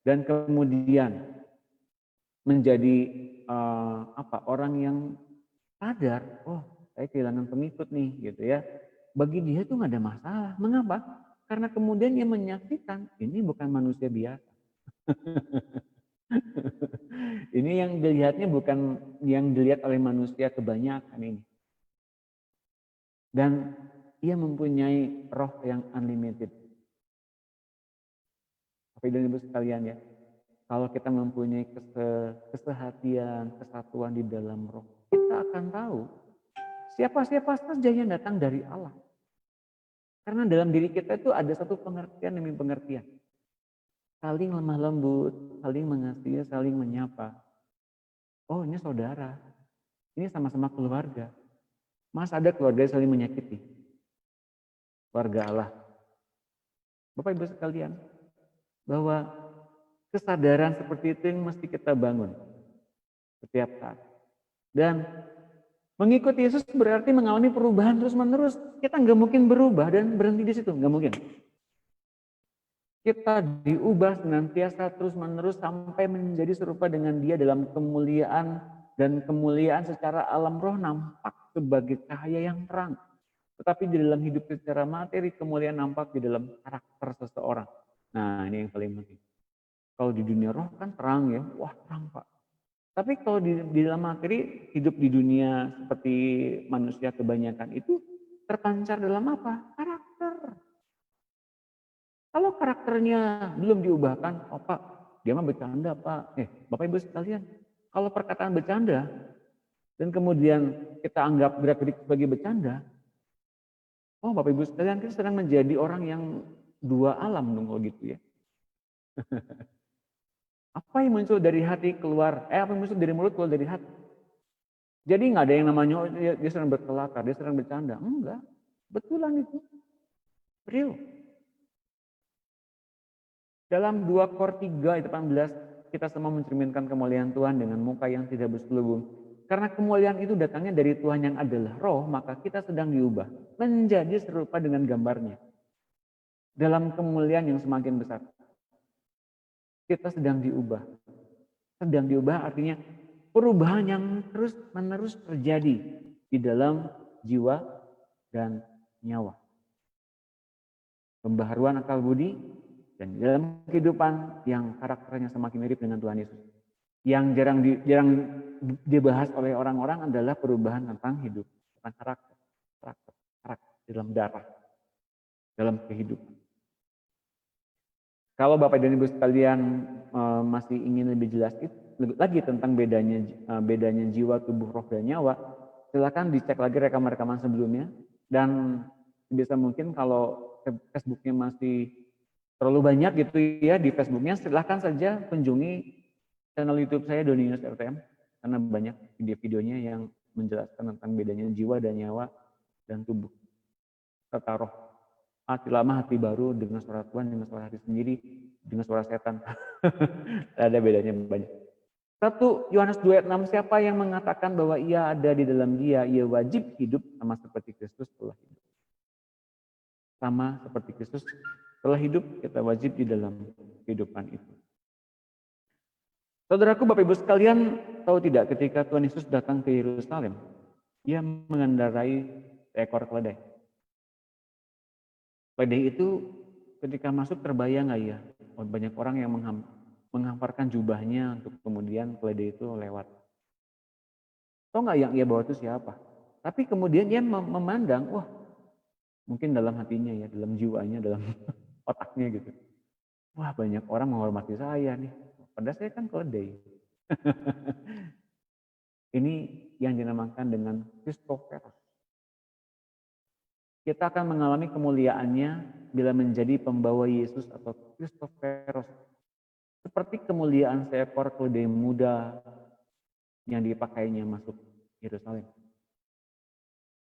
[SPEAKER 2] dan kemudian menjadi orang yang sadar, oh saya kehilangan pengikut nih gitu ya. Bagi dia itu nggak ada masalah. Mengapa? Karena kemudian dia menyaksikan ini bukan manusia biasa. Ini yang dilihatnya bukan yang dilihat oleh manusia kebanyakan ini. Dan ia mempunyai roh yang unlimited. Bapak dan Ibu sekalian ya, kalau kita mempunyai kesehatian, kesatuan di dalam roh, kita akan tahu siapa-siapa saja yang datang dari Allah. Karena dalam diri kita itu ada satu pengertian demi pengertian. Saling lemah lembut, saling mengasihi, saling menyapa. Oh ini saudara, ini sama-sama keluarga. Mas ada keluarga yang saling menyakiti. Keluarga Allah. Bapak Ibu sekalian, bahwa kesadaran seperti itu yang mesti kita bangun setiap saat. Dan mengikuti Yesus berarti mengalami perubahan terus-menerus. Kita nggak mungkin berubah dan berhenti di situ, nggak mungkin. Kita diubah senantiasa terus-menerus sampai menjadi serupa dengan Dia dalam kemuliaan, dan kemuliaan secara alam roh nampak sebagai cahaya yang terang. Tetapi di dalam hidup secara materi, kemuliaan nampak di dalam karakter seseorang. Nah ini yang paling penting. Kalau di dunia roh kan terang ya, wah terang Pak. Tapi kalau di dalam materi, hidup di dunia seperti manusia kebanyakan itu terpancar dalam apa? Karakter. Kalau karakternya belum diubahkan, oh Pak, dia mah bercanda Pak. Bapak Ibu sekalian, kalau perkataan bercanda dan kemudian kita anggap gerak-gerik sebagai bercanda, oh Bapak Ibu sekalian, kita sedang menjadi orang yang dua alam dong kalau gitu ya. Apa yang muncul dari hati keluar, apa yang muncul dari mulut keluar dari hati. Jadi nggak ada yang namanya oh, dia sedang berkelakar, dia sedang bercanda. Enggak, betulan itu. Real. Dalam 2 Kor 3 ayat 18, kita semua mencerminkan kemuliaan Tuhan dengan muka yang tidak berselubung. Karena kemuliaan itu datangnya dari Tuhan yang adalah roh, maka kita sedang diubah menjadi serupa dengan gambarnya. Dalam kemuliaan yang semakin besar. Kita sedang diubah. Sedang diubah artinya perubahan yang terus-menerus terjadi di dalam jiwa dan nyawa. Pembaharuan akal budi dan dalam kehidupan yang karakternya semakin mirip dengan Tuhan Yesus. Yang jarang dibahas oleh orang-orang adalah perubahan tentang hidup, tentang karakter dalam darah, dalam kehidupan. Kalau Bapak dan Ibu sekalian masih ingin lebih jelas lagi tentang bedanya jiwa, tubuh, roh, dan nyawa, silakan dicek lagi rekaman-rekaman sebelumnya. Dan sebisa mungkin kalau Facebooknya masih terlalu banyak gitu ya di Facebooknya, silahkan saja kunjungi channel YouTube saya Donius RTM karena banyak video-videonya yang menjelaskan tentang bedanya jiwa dan nyawa dan tubuh serta roh. Hati lama, hati baru, dengan suara Tuhan, dengan suara hati sendiri, dengan suara setan. Ada bedanya banyak. 1 Yohanes 2 ayat 6, siapa yang mengatakan bahwa ia ada di dalam dia, ia wajib hidup sama seperti Kristus telah hidup. Sama seperti Kristus telah hidup, kita wajib di dalam kehidupan itu. Saudaraku, Bapak Ibu sekalian, tahu tidak ketika Tuhan Yesus datang ke Yerusalem, ia mengendarai seekor keledai. Keledai itu ketika masuk terbayang nggak ya? Banyak orang yang menghamparkan jubahnya untuk kemudian keledai itu lewat. Tahu nggak yang ia bawa itu siapa? Tapi kemudian dia memandang, wah mungkin dalam hatinya ya, dalam jiwanya, dalam otaknya gitu. Wah banyak orang menghormati saya nih, padahal saya kan keledai. Ini yang dinamakan dengan Christophorus. Kita akan mengalami kemuliaannya bila menjadi pembawa Yesus atau Christophorus. Seperti kemuliaan seekor keledai muda yang dipakainya masuk Yerusalem.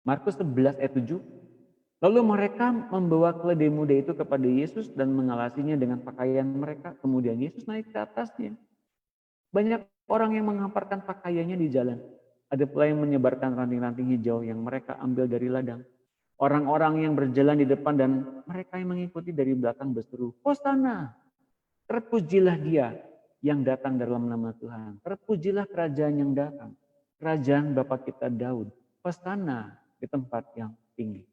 [SPEAKER 2] Markus 11 ayat 7. Lalu mereka membawa keledai muda itu kepada Yesus dan mengalasinya dengan pakaian mereka. Kemudian Yesus naik ke atasnya. Banyak orang yang menghamparkan pakaiannya di jalan. Ada pula yang menyebarkan ranting-ranting hijau yang mereka ambil dari ladang. Orang-orang yang berjalan di depan dan mereka yang mengikuti dari belakang berseru, Hosana, terpujilah dia yang datang dalam nama Tuhan. Terpujilah kerajaan yang datang. Kerajaan Bapa kita Daud. Hosana di tempat yang tinggi.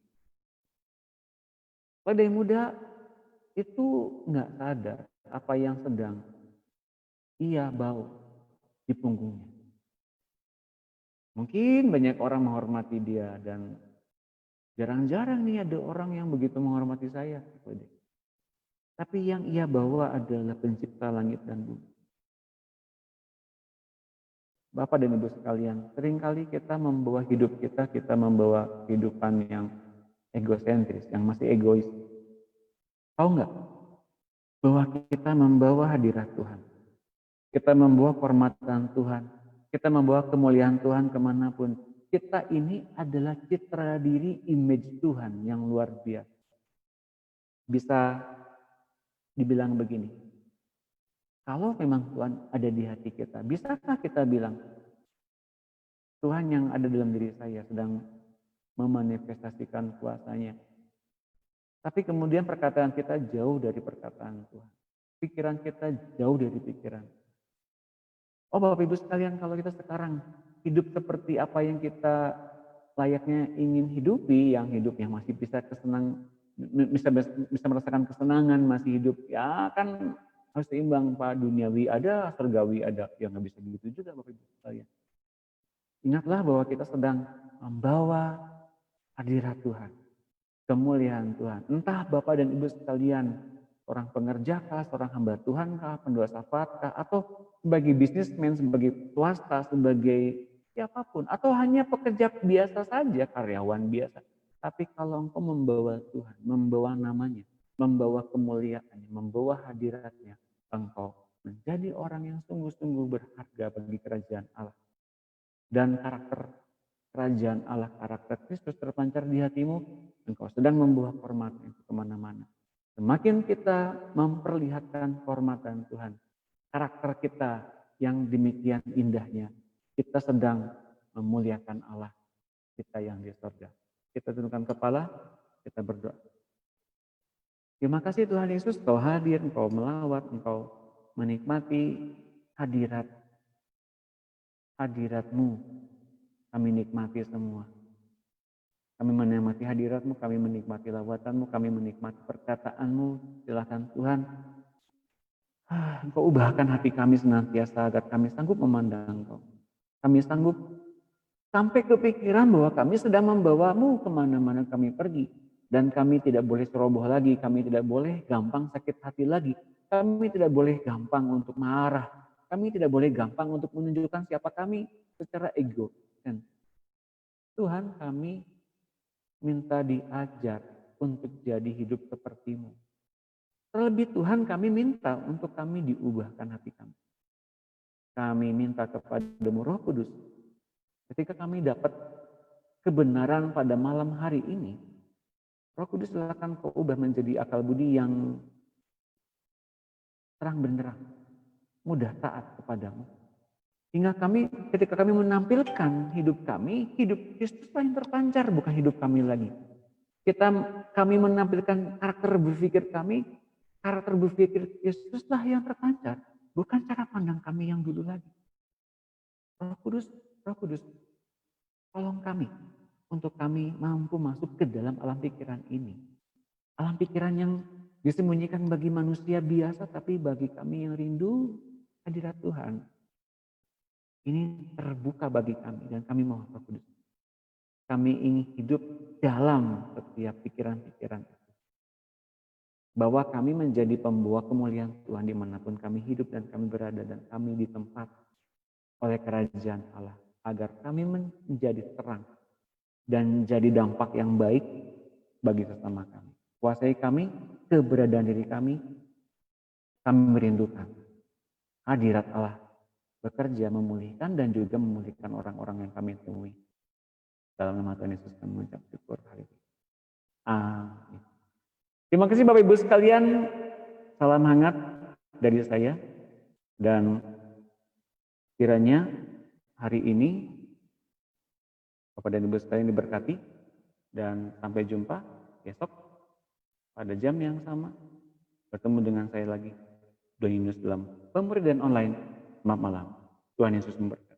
[SPEAKER 2] Keledai muda itu nggak sadar apa yang sedang ia bawa di punggungnya. Mungkin banyak orang menghormati dia dan jarang-jarang nih ada orang yang begitu menghormati saya. Tapi yang ia bawa adalah pencipta langit dan bumi. Bapak dan Ibu sekalian, seringkali kita membawa hidup kita membawa kehidupan yang egosentris, yang masih egois. Tahu nggak? Bahwa kita membawa hadirat Tuhan. Kita membawa kehormatan Tuhan. Kita membawa kemuliaan Tuhan kemanapun. Kita ini adalah citra diri image Tuhan yang luar biasa. Bisa dibilang begini. Kalau memang Tuhan ada di hati kita, bisakah kita bilang, Tuhan yang ada dalam diri saya sedang memanifestasikan kuasanya. Tapi kemudian perkataan kita jauh dari perkataan Tuhan. Pikiran kita jauh dari pikiran. Oh Bapak Ibu sekalian, kalau kita sekarang hidup seperti apa yang kita layaknya ingin hidupi, yang masih bisa bisa merasakan kesenangan, masih hidup, ya kan harus seimbang Pak, duniawi ada, surgawi ada, ya nggak bisa begitu juga Bapak Ibu sekalian. Ingatlah bahwa kita sedang membawa hadirat Tuhan, kemuliaan Tuhan. Entah Bapak dan Ibu sekalian seorang pengerja kah, seorang hamba Tuhan kah, pendoa syafaat kah, atau sebagai bisnismen, sebagai swasta, sebagai siapapun, atau hanya pekerja biasa saja, karyawan biasa. Tapi kalau engkau membawa Tuhan, membawa namanya, membawa kemuliaannya, membawa hadiratnya, engkau menjadi orang yang sungguh-sungguh berharga bagi kerajaan Allah. Dan karakter kerajaan Allah, karakter Kristus terpancar di hatimu, engkau sedang membawa kehormatan itu kemana-mana. Semakin kita memperlihatkan kehormatan Tuhan, karakter kita yang demikian indahnya, kita sedang memuliakan Allah kita yang di surga. Kita tundukkan kepala, kita berdoa. Terima kasih Tuhan Yesus, Engkau hadir, Engkau melawat, Engkau menikmati hadirat-Mu. Kami nikmati semua. Kami menikmati hadirat-Mu, kami menikmati lawatan-Mu, kami menikmati perkataan-Mu. Silakan Tuhan, Engkau ubahkan hati kami senantiasa agar kami sanggup memandang Engkau. Kami sanggup sampai kepikiran bahwa kami sedang membawa-Mu kemana-mana kami pergi. Dan kami tidak boleh ceroboh lagi, kami tidak boleh gampang sakit hati lagi. Kami tidak boleh gampang untuk marah. Kami tidak boleh gampang untuk menunjukkan siapa kami secara ego. Dan Tuhan, kami minta diajar untuk jadi hidup seperti-Mu. Terlebih Tuhan, kami minta untuk kami diubahkan hati kami. Kami minta kepada-Mu Roh Kudus, ketika kami dapat kebenaran pada malam hari ini, Roh Kudus silakan Kau ubah menjadi akal budi yang terang benderang, mudah taat kepadamu. Hingga ketika kami menampilkan hidup Kristuslah yang terpancar, bukan hidup kami lagi. Kami menampilkan karakter berpikir Kristuslah yang terpancar, bukan cara pandang kami yang dulu lagi. Roh Kudus, tolong kami untuk kami mampu masuk ke dalam alam pikiran ini. Alam pikiran yang disembunyikan bagi manusia biasa, tapi bagi kami yang rindu hadirat Tuhan, ini terbuka bagi kami dan kami mohon Roh Kudus. Kami ingin hidup dalam setiap pikiran-pikiran itu. Bahwa kami menjadi pembawa kemuliaan Tuhan dimanapun kami hidup dan kami berada, dan kami ditempat oleh kerajaan Allah. Agar kami menjadi terang dan jadi dampak yang baik bagi sesama kami. Kuasai kami, keberadaan diri kami merindukan hadirat Allah bekerja memulihkan dan juga memulihkan orang-orang yang kami temui. Dalam nama Tuhan Yesus kami mengucap syukur hari ini. Amin. Terima kasih Bapak Ibu sekalian. Salam hangat dari saya. Dan kiranya hari ini Bapak dan Ibu sekalian diberkati. Dan sampai jumpa besok pada jam yang sama. Bertemu dengan saya lagi, Don Yunus dalam Pemuridan Online. Selamat malam. Tuhan Yesus memberkati.